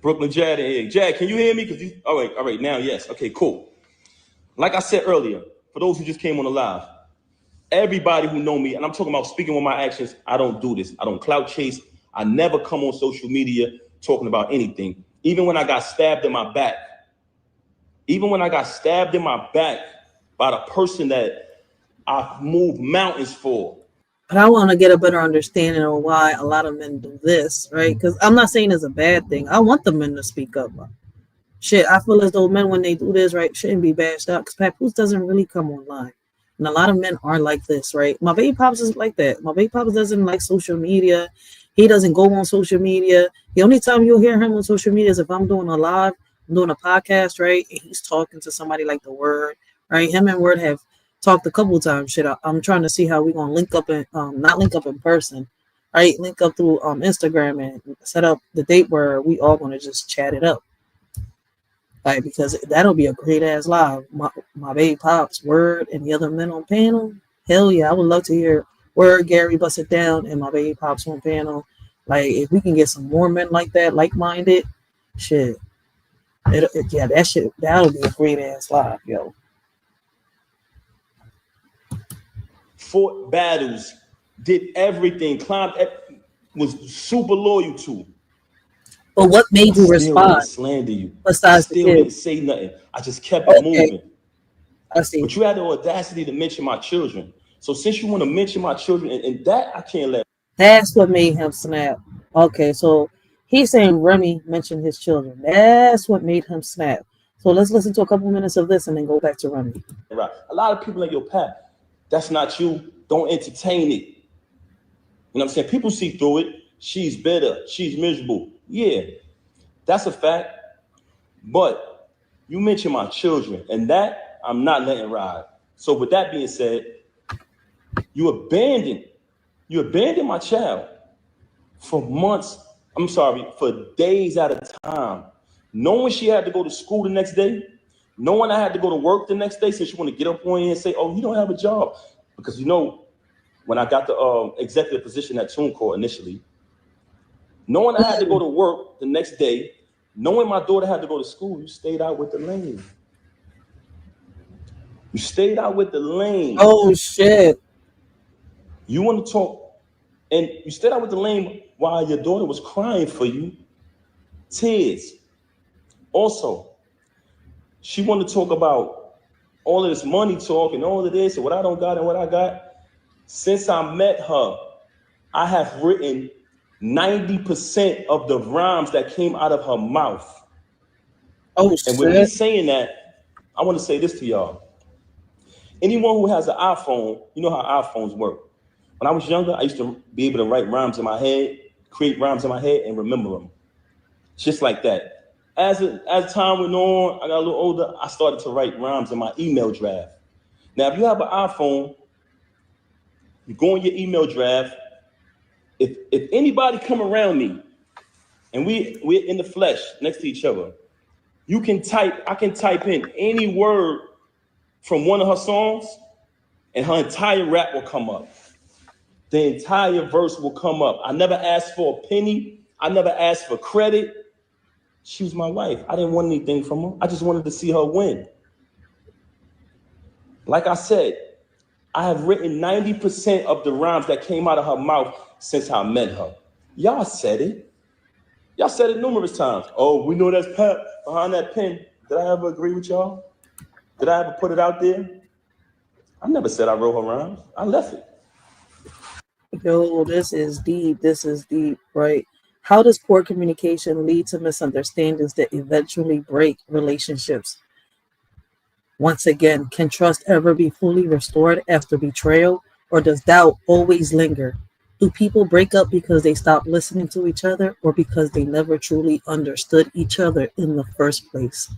Brooklyn Jad in here. Jad, can you hear me? All right, now, yes. Okay, cool. Like I said earlier, for those who just came on the live, everybody who know me, and I'm talking about speaking with my actions, I don't do this. I don't clout chase. I never come on social media talking about anything. Even when I got stabbed in my back by the person that I moved mountains for. But I want to get a better understanding of why a lot of men do this, right? Because I'm not saying it's a bad thing. I want the men to speak up. Shit, I feel as though men, when they do this, right, shouldn't be bashed out. Because Papoose doesn't really come online. And a lot of men are like this, right? My baby pops is like that. My baby pops doesn't like social media. He doesn't go on social media. The only time you'll hear him on social media is if I'm doing a live, I'm doing a podcast, right? And he's talking to somebody like the Word, right? Him and Word have talked a couple of times. Shit, I'm trying to see how we're gonna link up and not link up in person, right? Link up through Instagram and set up the date where we all gonna just chat it up, right? Because that'll be a great ass live. My baby pops, Word, and the other men on panel. Hell yeah, I would love to hear Word, Gary, bust it down, and my baby pops on panel. Like if we can get some more men like that, like-minded, shit. That'll be a great ass live, yo. Fought battles did everything, was super loyal to. But what made you respond? Slander you. Besides I still didn't say nothing. I just kept it moving. I see. But you had the audacity to mention my children. So since you want to mention my children, and that I can't let. That's what made him snap. Okay, so he's saying Remy mentioned his children. That's what made him snap. So let's listen to a couple minutes of this and then go back to Remy. Right. A lot of people in your path, that's not you. Don't entertain it. You know what I'm saying? People see through it. She's bitter. She's miserable. Yeah, that's a fact. But you mentioned my children, and that I'm not letting ride. So with that being said, you abandoned my child for months. I'm sorry, for days at a time. Knowing she had to go to school the next day, knowing I had to go to work the next day, since you want to get up on you and say, oh, you don't have a job. Because when I got the executive position at TuneCore initially, knowing I had to go to work the next day, knowing my daughter had to go to school, you stayed out with the lane. You stayed out with the lane. Oh, shit. You want to talk, and you stayed out with the lane while your daughter was crying for you. Tears. Also, she wanted to talk about all of this money talk and all of this and what I don't got and what I got. Since I met her, I have written 90% of the rhymes that came out of her mouth. Oh, and with me saying that, I want to say this to y'all. Anyone who has an iPhone, you know how iPhones work. When I was younger, I used to be able to write rhymes in my head, create rhymes in my head, and remember them. Just like that. As time went on, I got a little older, I started to write rhymes in my email draft. Now, if you have an iPhone, you go in your email draft. If anybody come around me and we're in the flesh next to each other, I can type in any word from one of her songs and her entire rap will come up. The entire verse will come up. I never asked for a penny. I never asked for credit. She was my wife. I didn't want anything from her. I just wanted to see her win. Like I said, I have written 90% of the rhymes that came out of her mouth since I met her. Y'all said it. Y'all said it numerous times. Oh, we know that's Pep behind that pen. Did I ever agree with y'all? Did I ever put it out there? I never said I wrote her rhymes. I left it. Yo, this is deep. This is deep, right? How does poor communication lead to misunderstandings that eventually break relationships? Once again, can trust ever be fully restored after betrayal, or does doubt always linger? Do people break up because they stop listening to each other, or because they never truly understood each other in the first place?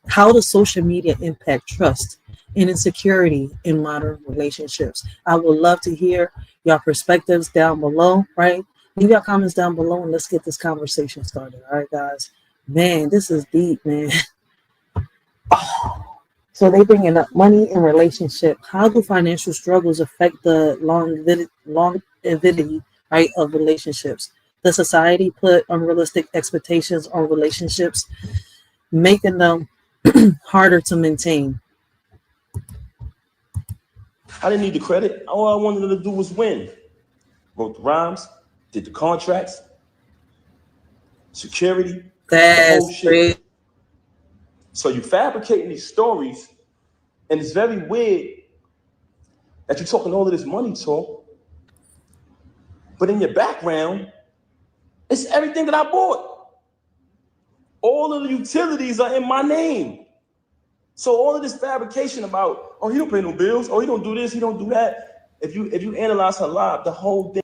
How does social media impact trust and insecurity in modern relationships? I would love to hear your perspectives down below, right? Leave your comments down below and let's get this conversation started. All right, guys. Man, this is deep, man. So they bringing up money and relationship. How do financial struggles affect the longevity, right, of relationships? Does society put unrealistic expectations on relationships, making them harder to maintain? I didn't need the credit. All I wanted to do was win. Wrote the rhymes, did the contracts, security, the whole shit. So you fabricating these stories, and it's very weird that you're talking all of this money talk, but in your background, it's everything that I bought. All of the utilities are in my name. So all of this fabrication about, oh, he don't pay no bills, oh, he don't do this, he don't do that. If you analyze her life, the whole thing.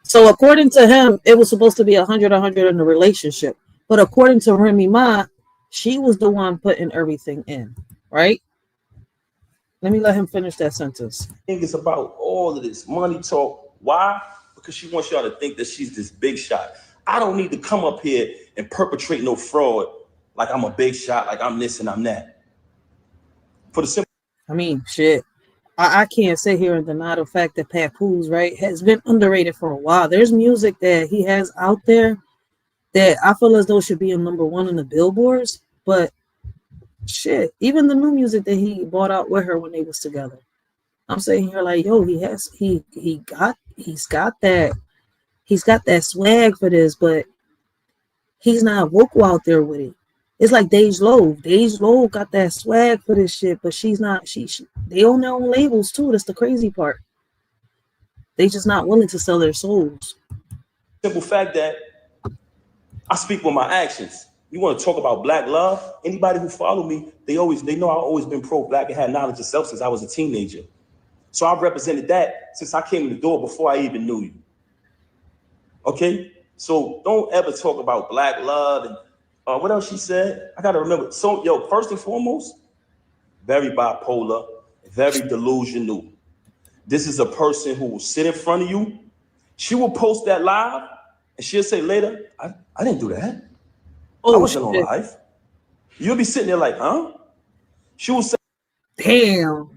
So according to him, it was supposed to be 100 in the relationship. But according to Remy Ma, she was the one putting everything in, right? Let me let him finish that sentence. I think it's about all of this money talk. Why? Because she wants y'all to think that she's this big shot. I don't need to come up here and perpetrate no fraud like I'm a big shot, like I'm this and I'm that. For the simple. I mean, shit. I can't sit here and deny the fact that Papoose, right, has been underrated for a while. There's music that he has out there that I feel as though should be in #1 on the billboards, but shit, even the new music that he brought out with her when they was together, I'm saying here like, yo, he he's got that swag for this, but he's not vocal out there with it. It's like Dej Low got that swag for this shit, but she's not. They own their own labels too. That's the crazy part. They just not willing to sell their souls. Simple fact that I speak with my actions. You want to talk about black love? Anybody who follow me, they know I've always been pro-black and had knowledge of self since I was a teenager. So I've represented that since I came in the door before I even knew you. Okay? So don't ever talk about black love and what else she said? I gotta remember. So, first and foremost, very bipolar, very delusional. This is a person who will sit in front of you. She will post that live, and she'll say later, I didn't do that. I wasn't on live. You'll be sitting there like, huh? She will say, damn,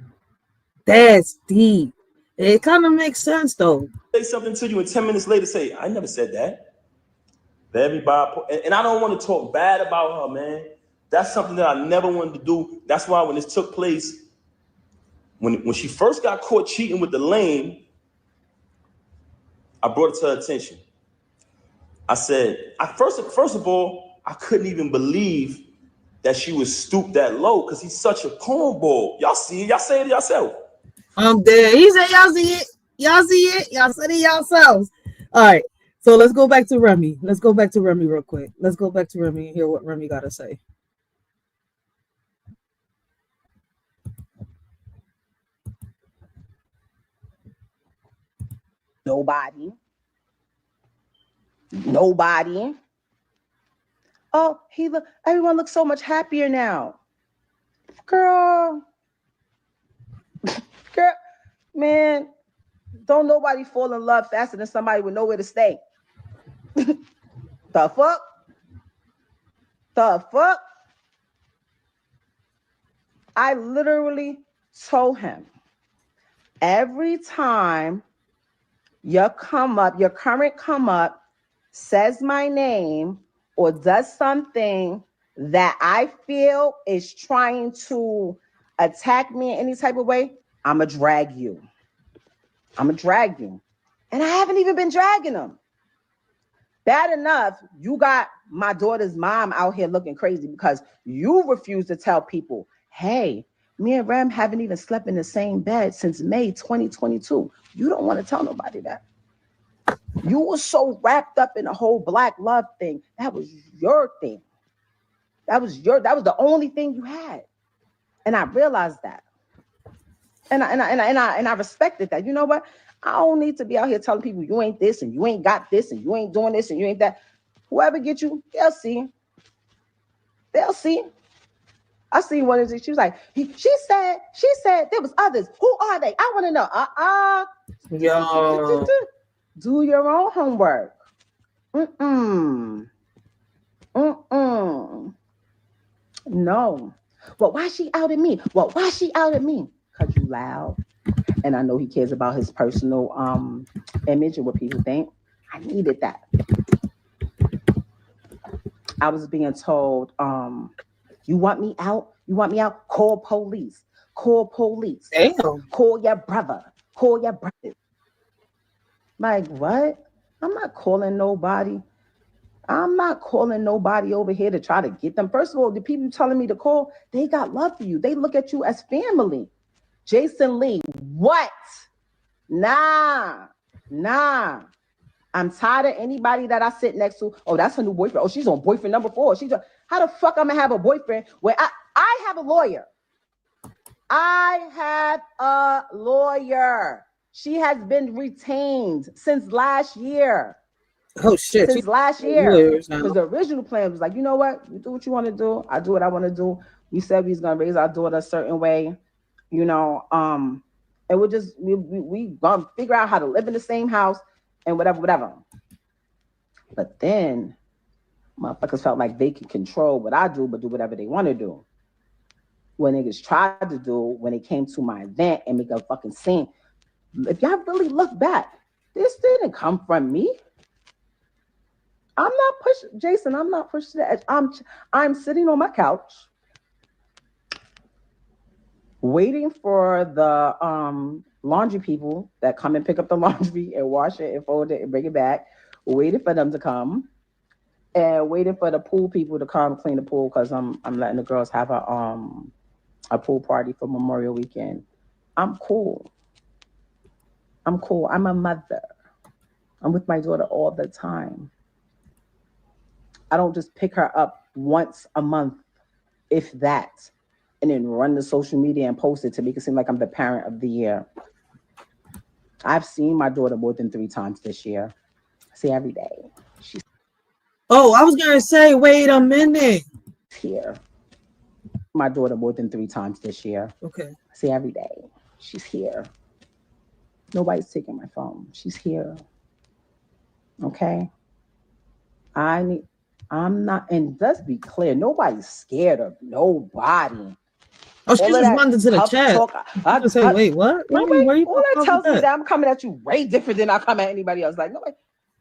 that's deep. It kind of makes sense though. Say something to you, and 10 minutes later say, I never said that. Very bipolar. And I don't want to talk bad about her, man. That's something that I never wanted to do. That's why when this took place, when she first got caught cheating with the lame, I brought it to her attention. I said, first of all, I couldn't even believe that she was stooped that low because he's such a cornball. Y'all see it? Y'all say it yourself. I'm dead. He said, y'all see it? Y'all see it? Y'all said it yourselves. All right. So let's go back to Remy. Let's go back to Remy real quick. Let's go back to Remy and hear what Remy got to say. Nobody. Oh, everyone looks so much happier now. Girl, man, don't nobody fall in love faster than somebody with nowhere to stay. The fuck? I literally told him, every time your current come up says my name or does something that I feel is trying to attack me in any type of way, I'ma drag you. And I haven't even been dragging them. Bad enough, you got my daughter's mom out here looking crazy because you refuse to tell people, hey, me and Rem haven't even slept in the same bed since May 2022. You don't want to tell nobody that. You were so wrapped up in the whole black love thing. That was your thing. That was the only thing you had. And I realized that. And I respected that. You know what? I don't need to be out here telling people you ain't this and you ain't got this and you ain't doing this and you ain't that. Whoever get you, they'll see. I seen one of these. She was like, she said there was others. Who are they? I want to know. Yo. Do your own homework. No. Well, why she outed me? Because you loud. And I know he cares about his personal image and what people think. I needed that. I was being told, you want me out? Call police. Damn. Call your brother. Like, what? I'm not calling nobody over here to try to get them. First of all, the people telling me to call, they got love for you. They look at you as family. Jason Lee, what? Nah. I'm tired of anybody that I sit next to. Oh, that's her new boyfriend. Oh, she's on boyfriend number 4. How the fuck I'm gonna have a boyfriend where I have a lawyer? She has been retained since last year. Oh shit. Since last year. Because the original plan was like, you know what? You do what you want to do. I do what I want to do. We said we was gonna raise our daughter a certain way, you know. And we're just we gonna figure out how to live in the same house and whatever. But then motherfuckers felt like they could control what I do, but do whatever they want to do. When niggas tried to do when it came to my event and make a fucking scene. If y'all really look back, this didn't come from me. I'm not pushing the edge. I'm sitting on my couch waiting for the laundry people that come and pick up the laundry and wash it and fold it and bring it back, waiting for them to come, and waiting for the pool people to come clean the pool because I'm letting the girls have a pool party for Memorial Weekend. I'm cool. I'm a mother. I'm with my daughter all the time. I don't just pick her up once a month, if that, and then run to social media and post it to make it seem like I'm the parent of the year. I've seen my daughter more than 3 times this year. I see every day. She's Oh, I was gonna say, wait a minute. here. My daughter more than 3 times this year. Okay. I see every day. She's here. Nobody's taking my phone. She's here. Okay. I'm not, and let's be clear, nobody's scared of nobody. Oh, she responded to the chat. I just say, wait, what? Nobody, all that tells me that I'm coming at you way different than I come at anybody else. Like, nobody,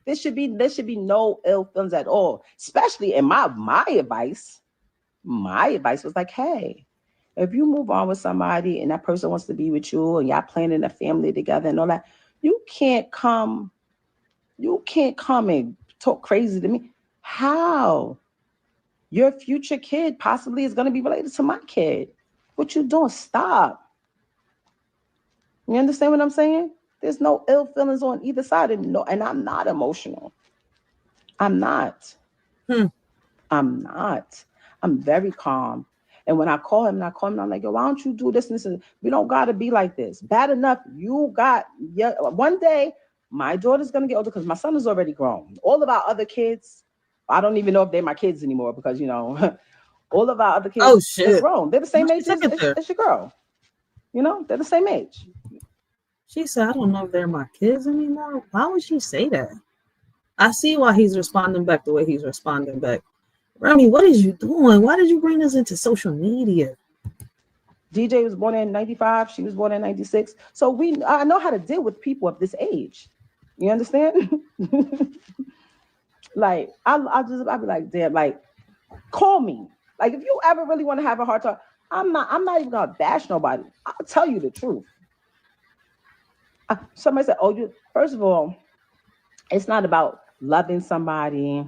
there should be no ill feelings at all. Especially in my advice. My advice was like, hey, if you move on with somebody and that person wants to be with you and y'all planning a family together and all that, you can't come and talk crazy to me. How? Your future kid possibly is going to be related to my kid. What you doing? Stop. You understand what I'm saying? There's no ill feelings on either side. And I'm not emotional. I'm not. I'm not. I'm very calm. And when I call him, I'm like, yo, why don't you do this and this? And we don't got to be like this. Bad enough. One day, my daughter's going to get older because my son is already grown. All of our other kids, I don't even know if they're my kids anymore because, all of our other kids are grown. They're the same age as your girl. They're the same age. She said, I don't know if they're my kids anymore. Why would she say that? I see why he's responding back the way he's responding back. Remy, what is you doing? Why did you bring us into social media? DJ was born in 95. She was born in 96. So I know how to deal with people of this age. You understand? Like, I'll be like, damn, like, call me. Like, if you ever really want to have a hard time, I'm not even gonna bash nobody. I'll tell you the truth. Somebody said, first of all, it's not about loving somebody,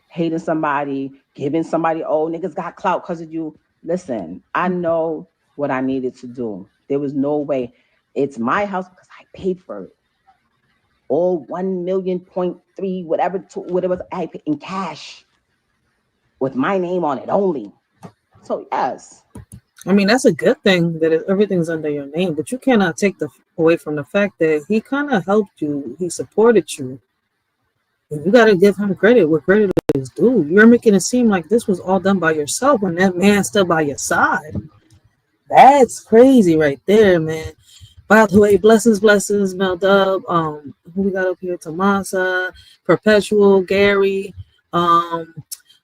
hating somebody, giving somebody, niggas got clout because of you. Listen, I know what I needed to do. There was no way. It's my house because I paid for it. All 1.3 million, whatever it was, I paid in cash with my name on it only. So yes. I mean, that's a good thing that everything's under your name, but you cannot take away from the fact that he kind of helped you. He supported you. And you got to give him credit where credit is due. You're making it seem like this was all done by yourself when that man's still by your side. That's crazy right there, man. By the way, blessings, Mel Dub. Who we got up here? Tomasa, Perpetual, Gary.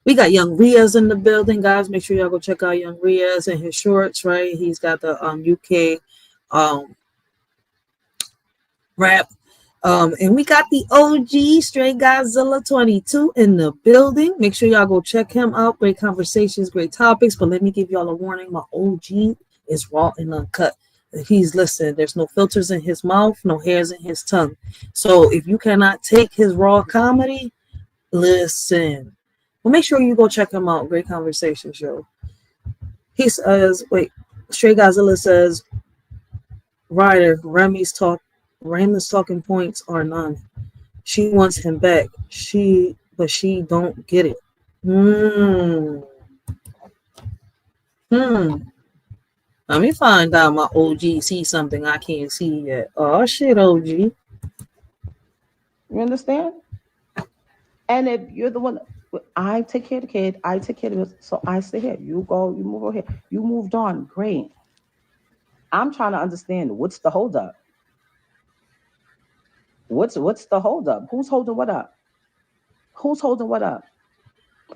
We got Young Riaz in the building, guys. Make sure y'all go check out Young Riaz and his shorts, right? He's got the UK rap. And we got the OG Straight Godzilla 22 in the building. Make sure y'all go check him out. Great conversations, great topics. But let me give y'all a warning. My OG is raw and uncut. If he's listening, there's no filters in his mouth, no hairs in his tongue. So if you cannot take his raw comedy, listen. Well, make sure you go check him out. Great conversation show. He says, Straight Godzilla says, Ryder, Remy's talking points are none. She wants him back. But she don't get it. Let me find out my OG see something I can't see yet. Oh shit, OG. You understand? And if you're the one, I take care of the kid, I take care of it, so I stay here. You go, you move over here. You moved on, great. I'm trying to understand what's the holdup. What's the holdup? Who's holding what up? Who's holding what up?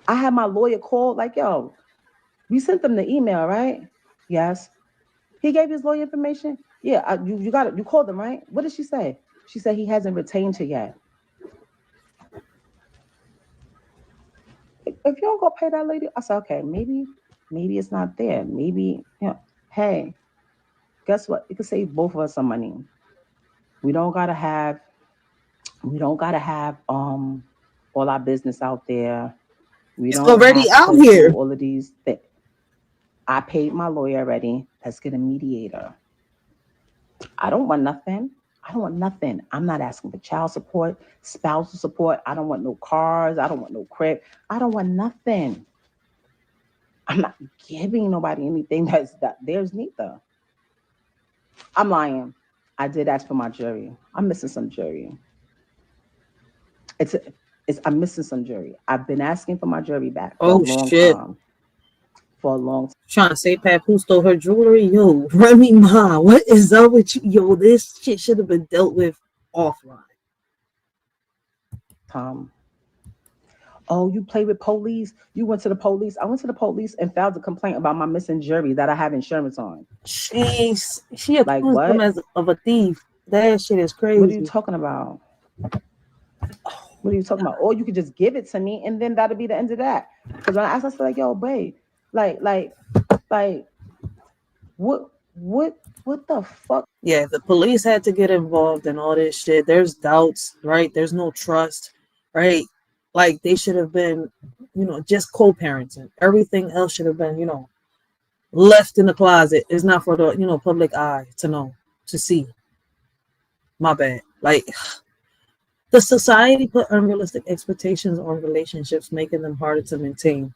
I had my lawyer call, like, yo, we sent them the email, right? Yes. He gave his lawyer information? Yeah, you got it. You called him, right? What did she say? She said he hasn't retained her yet. If you don't go pay that lady, I said, okay, maybe it's not there. Maybe, hey, guess what? It could save both of us some money. We don't gotta have all our business out there. We It's don't already have out to here. do all of these things. I paid my lawyer already. Let's get a mediator. I don't want nothing. I'm not asking for child support, spousal support. I don't want no cars. I don't want no crib. I don't want nothing. I'm not giving nobody anything that there's neither. I'm lying. I did ask for my jury. I'm missing some jury. I'm missing some jury. I've been asking for my jury back for a long time. For a long time. Trying to say Papoose stole her jewelry. Yo, Remy Ma, what is up with you? Yo, this shit should have been dealt with offline. Oh, you play with police? You went to the police? I went to the police and filed a complaint about my missing jewelry that I have insurance on. She accused him of a thief. That shit is crazy. What are you talking about? What are you talking about? Or you could just give it to me and then that'll be the end of that. Because when I asked, I said, like, yo, babe, like, what the fuck? Yeah, the police had to get involved in all this shit. There's doubts, right? There's no trust, right? Like they should have been, just co-parenting. Everything else should have been, left in the closet. It's not for the, public eye to know, to see. My bad. Like the society put unrealistic expectations on relationships, making them harder to maintain.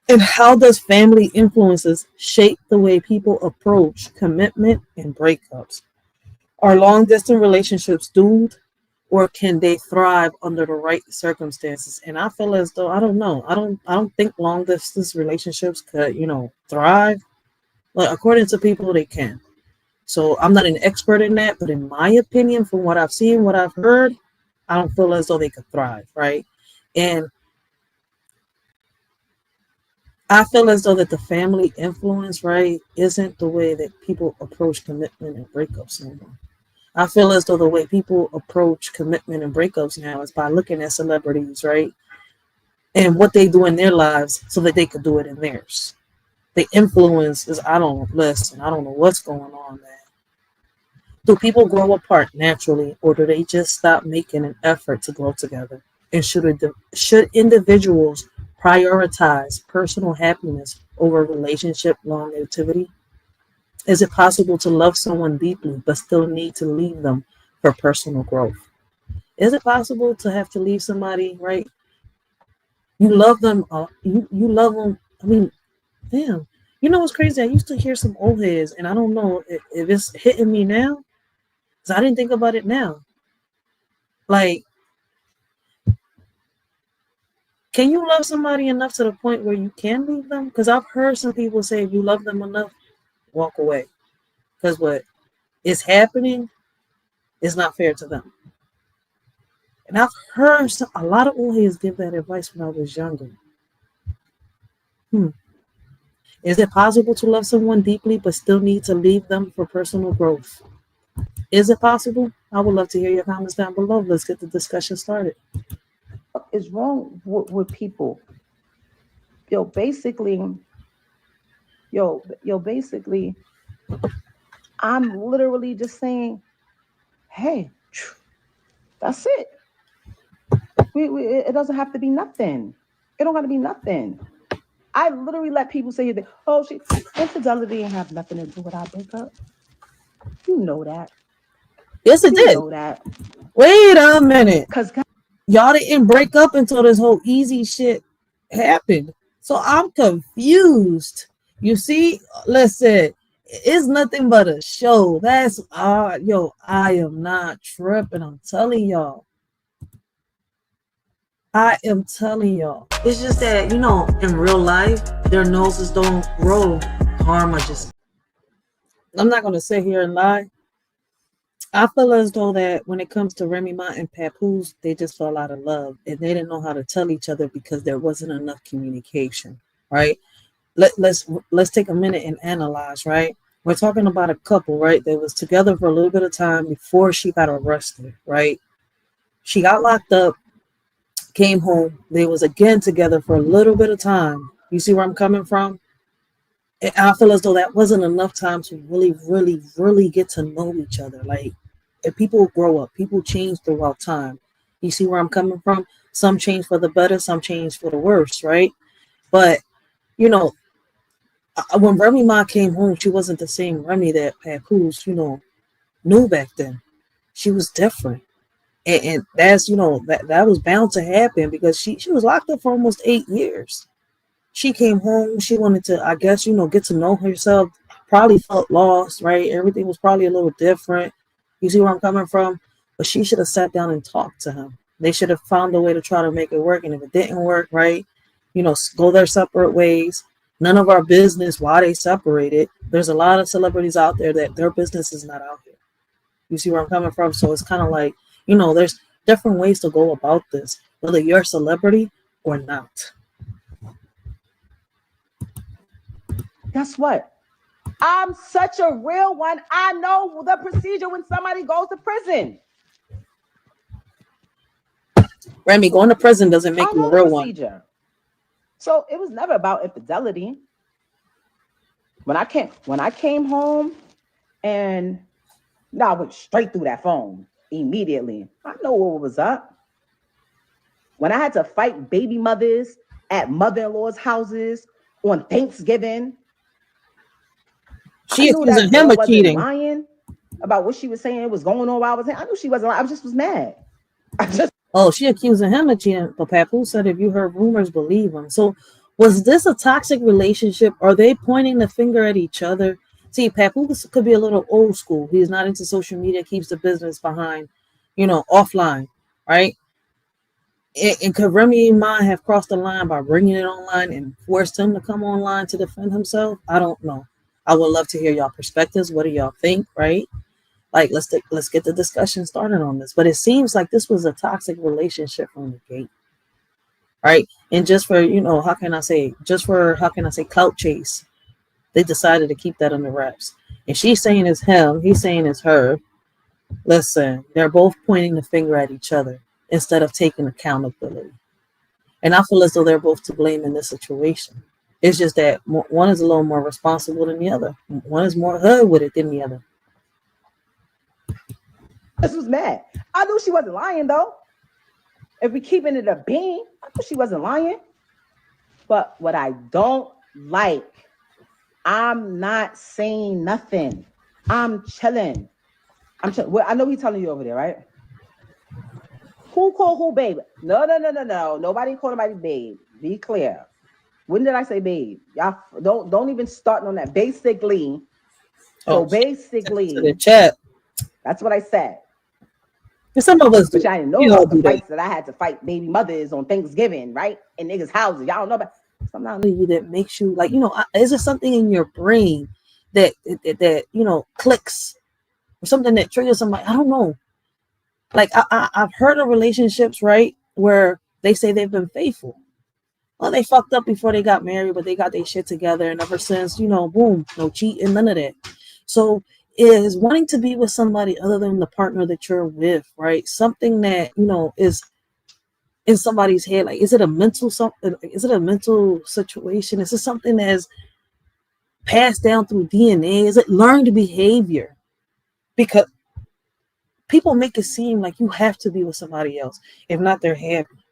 And how does family influences shape the way people approach commitment and breakups? Are long-distance relationships doomed, or can they thrive under the right circumstances? And I feel as though I don't know. I don't think long-distance relationships could, thrive. But according to people, they can. So I'm not an expert in that, but in my opinion, from what I've seen, what I've heard, I don't feel as though they could thrive, right? And I feel as though that the family influence, right, isn't the way that people approach commitment and breakups anymore. I feel as though the way people approach commitment and breakups now is by looking at celebrities, right, and what they do in their lives so that they could do it in theirs. The influence is, I don't know what's going on, man. Do people grow apart naturally, or do they just stop making an effort to grow together? And should individuals prioritize personal happiness over relationship longevity? Is it possible to love someone deeply but still need to leave them for personal growth? Is it possible to have to leave somebody, right? You love them, you love them. I mean, damn. You know what's crazy? I used to hear some old heads, and I don't know if it's hitting me now, because I didn't think about it now. Like, can you love somebody enough to the point where you can leave them? Because I've heard some people say if you love them enough, walk away. Because what is happening is not fair to them. And I've heard a lot of old heads give that advice when I was younger. Is it possible to love someone deeply but still need to leave them for personal growth? Is it possible? I would love to hear your comments down below. Let's get the discussion started. What is wrong with people? Basically, I'm literally just saying, hey, that's it. It doesn't have to be nothing. It don't got to be nothing. I literally let people say that, oh, infidelity didn't have nothing to do with our breakup. You know that. Yes, it did. You know that. Wait a minute. Because y'all didn't break up until this whole easy shit happened. So I'm confused. You see, listen, it's nothing but a show. That's I am not tripping. I'm telling y'all. It's just that, in real life, their noses don't grow. Karma just. I'm not going to sit here and lie. I feel as though that when it comes to Remy Ma and Papoose, they just fell out of love and they didn't know how to tell each other because there wasn't enough communication, right? Let's take a minute and analyze, right? We're talking about a couple, right? That was together for a little bit of time before she got arrested, right? She got locked up, came home. They was again together for a little bit of time. You see where I'm coming from? And I feel as though that wasn't enough time to really, really, really get to know each other. Like, people grow up, people change throughout time. You see where I'm coming from? Some change for the better, some change for the worse, right? But you know, when Remy Ma came home, she wasn't the same Remy that Papoose, knew back then. She was different. And that's, that was bound to happen because she was locked up for almost 8 years. She came home, she wanted to, I guess, get to know herself, probably felt lost, right? Everything was probably a little different. You see where I'm coming from? But she should have sat down and talked to him. They should have found a way to try to make it work. And if it didn't work, right, go their separate ways. None of our business why they separated. There's a lot of celebrities out there that their business is not out here. You see where I'm coming from? So it's kind of like, there's different ways to go about this, whether you're a celebrity or not. Guess what? I'm such a real one. I know the procedure when somebody goes to prison. Remy, going to prison doesn't make you a real one. So it was never about infidelity. When I came home and I went straight through that phone immediately. I know what was up. When I had to fight baby mothers at mother-in-law's houses on Thanksgiving, she accusing him of cheating. Lying about what she was saying was going on while I was saying. I knew she wasn't lying. I just was mad. She accusing him of cheating. But Papoose said, if you heard rumors, believe them. So was this a toxic relationship? Are they pointing the finger at each other? See, Papoose could be a little old school. He's not into social media, keeps the business behind, offline, right? And could Remy Ma have crossed the line by bringing it online and forced him to come online to defend himself? I don't know. I would love to hear y'all perspectives. What do y'all think, right? Like, let's get the discussion started on this. But it seems like this was a toxic relationship from the gate, right? And just for, how can I say clout chase, they decided to keep that under wraps. And she's saying it's him, he's saying it's her. Listen, they're both pointing the finger at each other instead of taking accountability. And I feel as though they're both to blame in this situation. It's just that one is a little more responsible than the other. One is more hood with it than the other. This was mad. I knew she wasn't lying, though. If we keeping it a bean, I knew she wasn't lying. But what I don't like, I'm not saying nothing. I'm chilling. Well, I know he's telling you over there, right? Who called who babe? No. Nobody called nobody babe. Be clear. When did I say babe? Y'all don't even start on that. Basically. So basically. The chat. That's what I said. And some of us do. Which I didn't know about the fights that I had to fight baby mothers on Thanksgiving, right? In niggas' houses. Y'all don't know about something you that makes you like, is there something in your brain that clicks or something that triggers somebody? I don't know. Like I've heard of relationships, right, where they say they've been faithful. Well, they fucked up before they got married, but they got their shit together, and ever since, boom, no cheating, none of that. So is wanting to be with somebody other than the partner that you're with, right? Something that, is in somebody's head. Like, is it a mental something? Is it a mental situation? Is it something that is passed down through DNA? Is it learned behavior? Because people make it seem like you have to be with somebody else. If not, they're happy,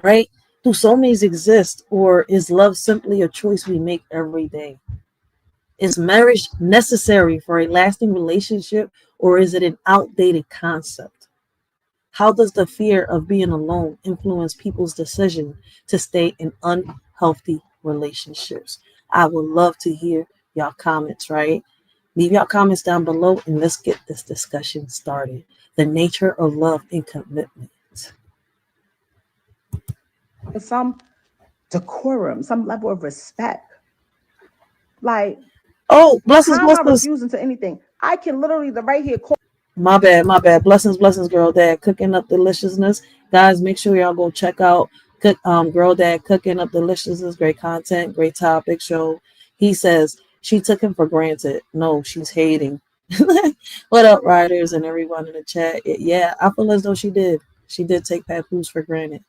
right? Do soulmates exist, or is love simply a choice we make every day? Is marriage necessary for a lasting relationship, or is it an outdated concept? How does the fear of being alone influence people's decision to stay in unhealthy relationships? I would love to hear y'all comments, right? Leave y'all comments down below and let's get this discussion started. The nature of love and commitment. Some decorum, some level of respect. Like, blessings, I'm blessings. not refusing to anything. I can literally right here call. My bad. Blessings, Girl Dad Cooking Up Deliciousness. Guys, make sure y'all go check out Girl Dad Cooking Up Deliciousness. Great content, great topic show. He says she took him for granted. No, she's hating. What up, riders and everyone in the chat? Yeah, I feel as though she did. She did take Papoose for granted.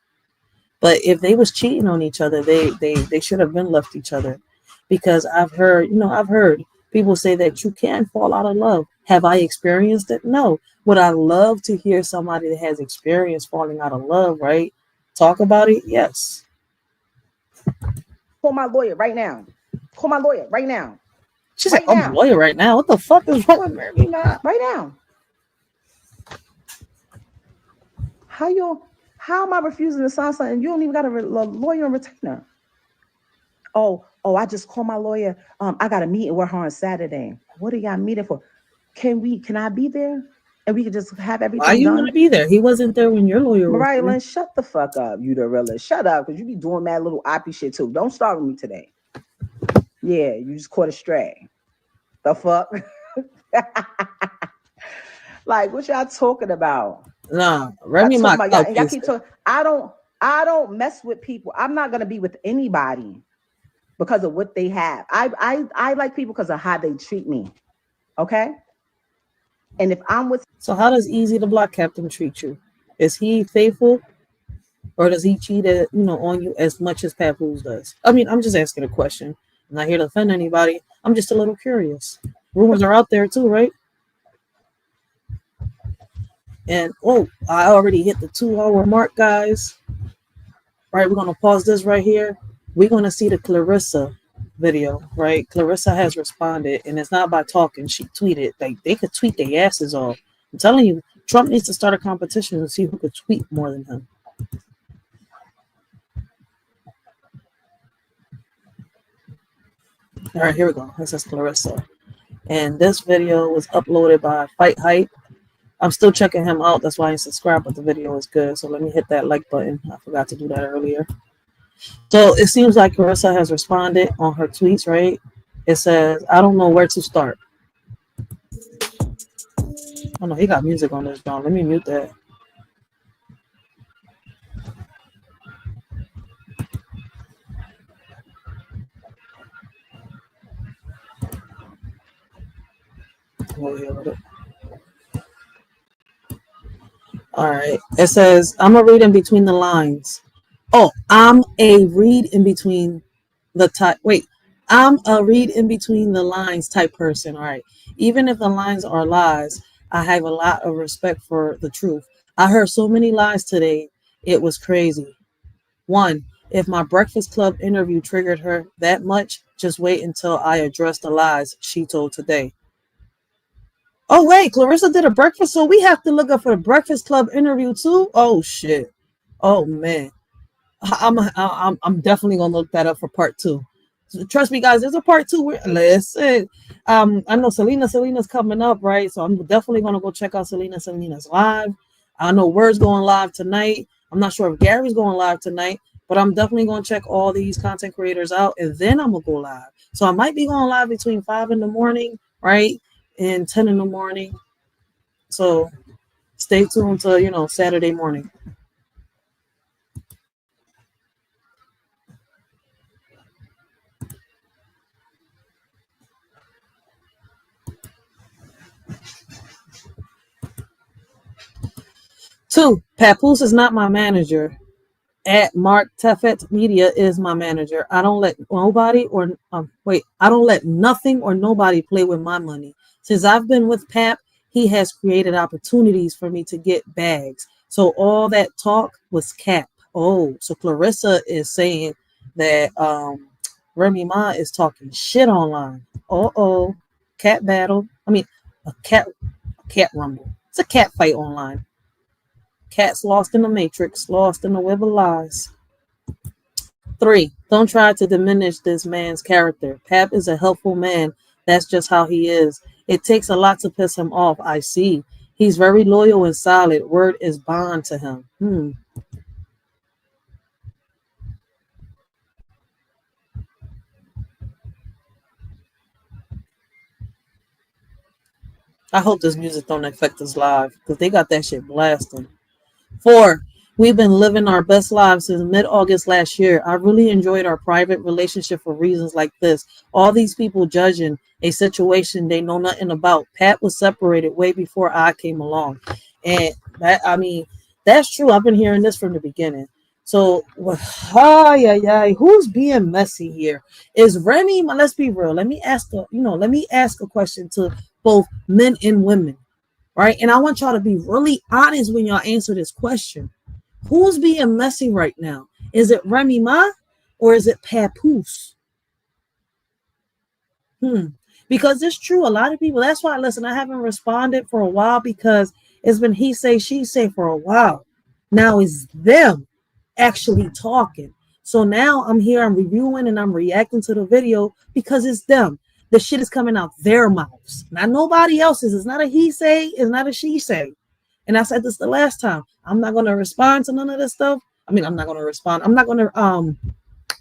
But if they was cheating on each other, they should have been left each other. Because I've heard people say that you can fall out of love Have I experienced it? No. Would I love to hear somebody that has experience falling out of love, right? Talk about it? Yes. Call my lawyer right now. Call my lawyer right now. She said, I'm a lawyer right now. What the fuck is wrong with Remy? Right now. How am I refusing to sign something? You don't even got a lawyer and retainer. Oh, I just called my lawyer. I got a meeting with her on Saturday. What do y'all meeting for? Can I be there? And we can just have everything done. Why you done? want to be there? He wasn't there when your lawyer was Mariah there. Lynn, shut the fuck up. You the realist. Shut up, because you be doing mad little oppie shit too. Don't start with me today. Yeah, you just caught a stray. The fuck? Like, what y'all talking about? Nah, Remy, my y'all keep talking. I don't mess with people. I'm not gonna be with anybody because of what they have. I like people because of how they treat me. Okay. And if I'm with, so how does Easy the Block Captain treat you? Is he faithful, or does he cheat on you as much as Papoose does? I mean, I'm just asking a question. I'm not here to offend anybody. I'm just a little curious. Rumors are out there too, right? And I already hit the 2-hour mark, guys. Right, we're gonna pause this right here. We're gonna see the Clarissa video, right? Clarissa has responded, and it's not by talking. She tweeted. Like, they could tweet their asses off. I'm telling you, Trump needs to start a competition and see who could tweet more than him. All right, here we go. This is Clarissa, and this video was uploaded by Fight Hype. I'm still checking him out. That's why I ain't subscribed, but the video is good. So let me hit that like button. I forgot to do that earlier. So it seems like Clarissa has responded on her tweets, right? It says, I don't know where to start. Oh no, he got music on this, John. Let me mute that. All right. It says, I'm a read in between the lines. Oh, I'm a read in between the type. Wait, I'm a read in between the lines type person. All right. Even if the lines are lies, I have a lot of respect for the truth. I heard so many lies today. It was crazy. 1, if my Breakfast Club interview triggered her that much, just wait until I address the lies she told today. Oh, wait, Clarissa did a breakfast, so we have to look up for the Breakfast Club interview too? Oh, shit. Oh, man. I'm definitely going to look that up for part 2. So trust me, guys, there's a part 2. Listen, I know Selena's coming up, right? So I'm definitely going to go check out Selena's live. I know Word's going live tonight. I'm not sure if Gary's going live tonight, but I'm definitely going to check all these content creators out, and then I'm going to go live. So I might be going live between 5 in the morning, right, and 10 in the morning. So stay tuned to, Saturday morning. Two, Papoose is not my manager. At Mark Teffet Media is my manager. I don't let I don't let nothing or nobody play with my money. Since I've been with Pap, he has created opportunities for me to get bags. So all that talk was cap. Oh, so Clarissa is saying that Remy Ma is talking shit online. Cat battle. I mean, a cat rumble. It's a cat fight online. Cats lost in the matrix, lost in the web of lies. 3, don't try to diminish this man's character. Pap is a helpful man. That's just how he is. It takes a lot to piss him off. I see. He's very loyal and solid. Word is bond to him. I hope this music don't affect us live, because they got that shit blasting. 4, we've been living our best lives since mid-August last year. I really enjoyed our private relationship for reasons like this. All these people judging a situation they know nothing about. Pat was separated way before I came along. And that's true. I've been hearing this from the beginning. So, who's being messy here? Is Remy? Let's be real. Let me ask a question to both men and women, right? And I want y'all to be really honest when y'all answer this question. Who's being messy right now? Is it Remy Ma or is it Papoose? Because it's true. A lot of people, that's why, listen, I haven't responded for a while because it's been he say, she say for a while. Now it's them actually talking. So now I'm here, I'm reviewing and I'm reacting to the video because it's them. The shit is coming out their mouths, not nobody else's. It's not a he say, it's not a she say. And I said this the last time. I'm not going to respond to none of this stuff. I mean, I'm not going to respond. I'm not going to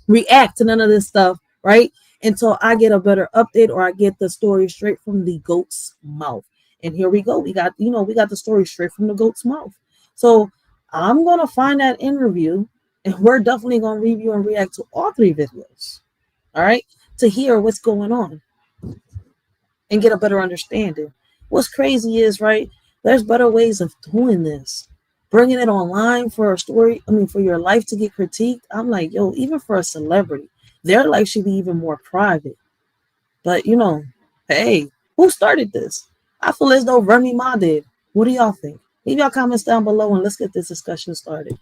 react to none of this stuff, right? Until I get a better update or I get the story straight from the goat's mouth. And here we go. We got the story straight from the goat's mouth. So I'm going to find that interview and we're definitely going to review and react to all 3 videos. All right. To hear what's going on and get a better understanding. What's crazy is, right, there's better ways of doing this. Bringing it online for a story, for your life to get critiqued. I'm like, yo, even for a celebrity, their life should be even more private. But, hey, who started this? I feel as though Remy Ma did. What do y'all think? Leave y'all comments down below and let's get this discussion started.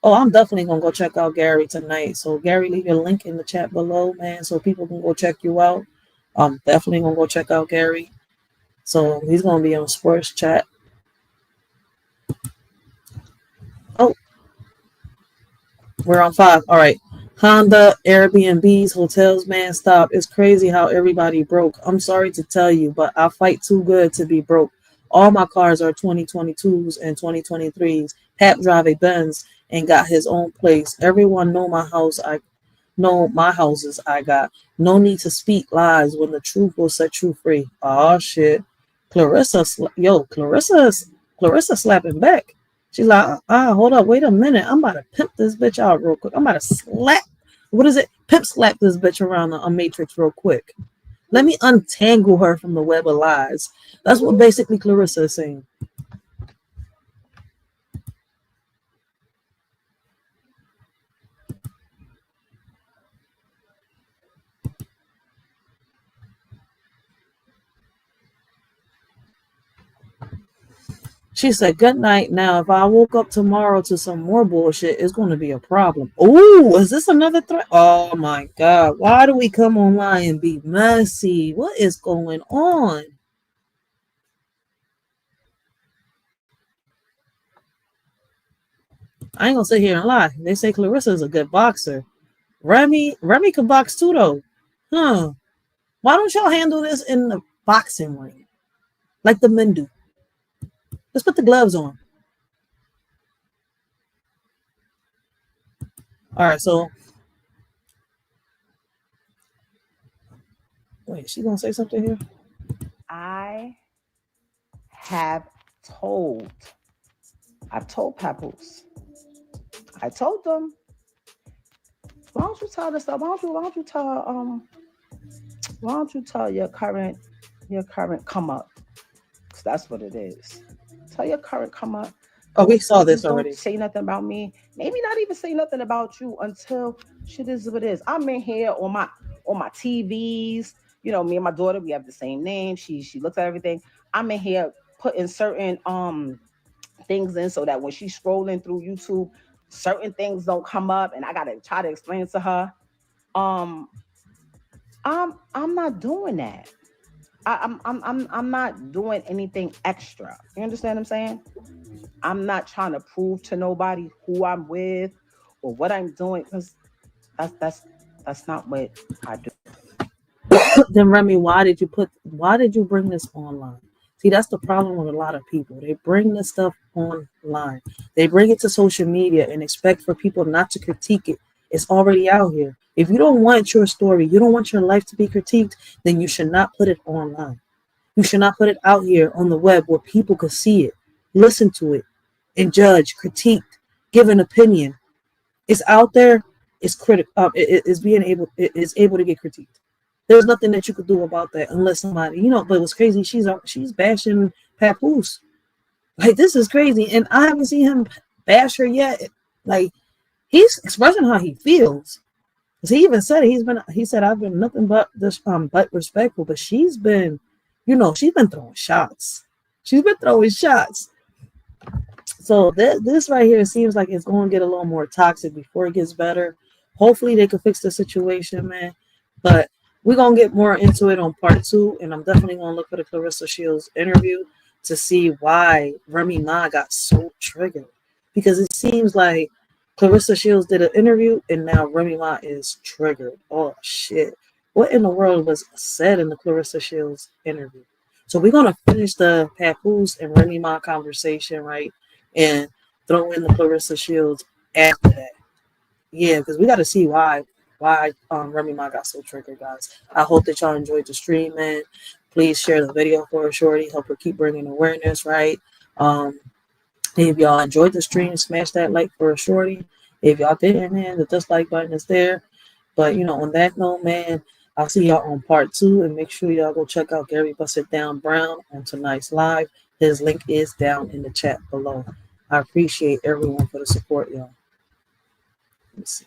Oh, I'm definitely going to go check out Gary tonight. So, Gary, leave your link in the chat below, man, so people can go check you out. I'm definitely going to go check out Gary. So, he's going to be on Sports Chat. Oh, we're on 5. All right. Honda, Airbnbs, hotels, man, stop. It's crazy how everybody broke. I'm sorry to tell you, but I fight too good to be broke. All my cars are 2022s and 2023s. Pap drive a Benz and got his own place. Everyone know my house. I know my houses I got. No need to speak lies when the truth will set you free. Oh shit. Clarissa slapping back. She's like, hold up, wait a minute. I'm about to pimp this bitch out real quick. I'm about to slap. What is it? Pimp slap this bitch around a matrix real quick. Let me untangle her from the web of lies. That's what basically Clarissa is saying. She said, good night. Now, if I woke up tomorrow to some more bullshit, it's going to be a problem. Oh, is this another threat? Oh, my God. Why do we come online and be messy? What is going on? I ain't going to sit here and lie. They say Clarissa is a good boxer. Remy can box too, though. Huh. Why don't y'all handle this in the boxing ring? Like the men do. Let's put the gloves on. All right, so wait, she gonna say something here? I've told Papoose. I told them, why don't you tell this stuff? Why don't you tell your current come up? Because that's what it is. Tell your current come up. Oh, we saw this already. Don't say nothing about me. Maybe not even say nothing about you until shit is what it is. I'm in here on my TVs. Me and my daughter, we have the same name. She looks at everything. I'm in here putting certain things in so that when she's scrolling through YouTube, certain things don't come up, and I gotta try to explain to her. I'm not doing that. I'm not doing anything extra. You understand what I'm saying? I'm not trying to prove to nobody who I'm with or what I'm doing, because that's not what I do. Then Remy, why did you bring this online? See, that's the problem with a lot of people. They bring this stuff online. They bring it to social media and expect for people not to critique it. It's already out here. If you don't want your story, you don't want your life to be critiqued, then you should not put it online. You should not put it out here on the web where people could see it, listen to it, and judge, critique, give an opinion. It's out there. It's critical. It is able to get critiqued. There's nothing that you could do about that unless somebody, but what's crazy, she's bashing Papoose. Like, this is crazy. And I haven't seen him bash her yet. Like, he's expressing how he feels. 'Cause he even said he said I've been nothing but this but respectful, but she's been, she's been throwing shots. She's been throwing shots. So this right here seems like it's going to get a little more toxic before it gets better. Hopefully they can fix the situation, man. But we're going to get more into it on part 2, and I'm definitely going to look for the Clarissa Shields interview to see why Remy Ma got so triggered. Because it seems like Clarissa Shields did an interview, and now Remy Ma is triggered. Oh, shit. What in the world was said in the Clarissa Shields interview? So we're going to finish the Papoose and Remy Ma conversation, right? And throw in the Clarissa Shields after that. Yeah, because we got to see why Remy Ma got so triggered, guys. I hope that y'all enjoyed the stream, man. Please share the video for a shorty. Help her keep bringing awareness, right? If y'all enjoyed the stream, smash that like for a shorty. If y'all didn't, man, the dislike button is there. But, on that note, man, I'll see y'all on part 2. And make sure y'all go check out Gary Bust It Down Brown on tonight's live. His link is down in the chat below. I appreciate everyone for the support, y'all. Let's see.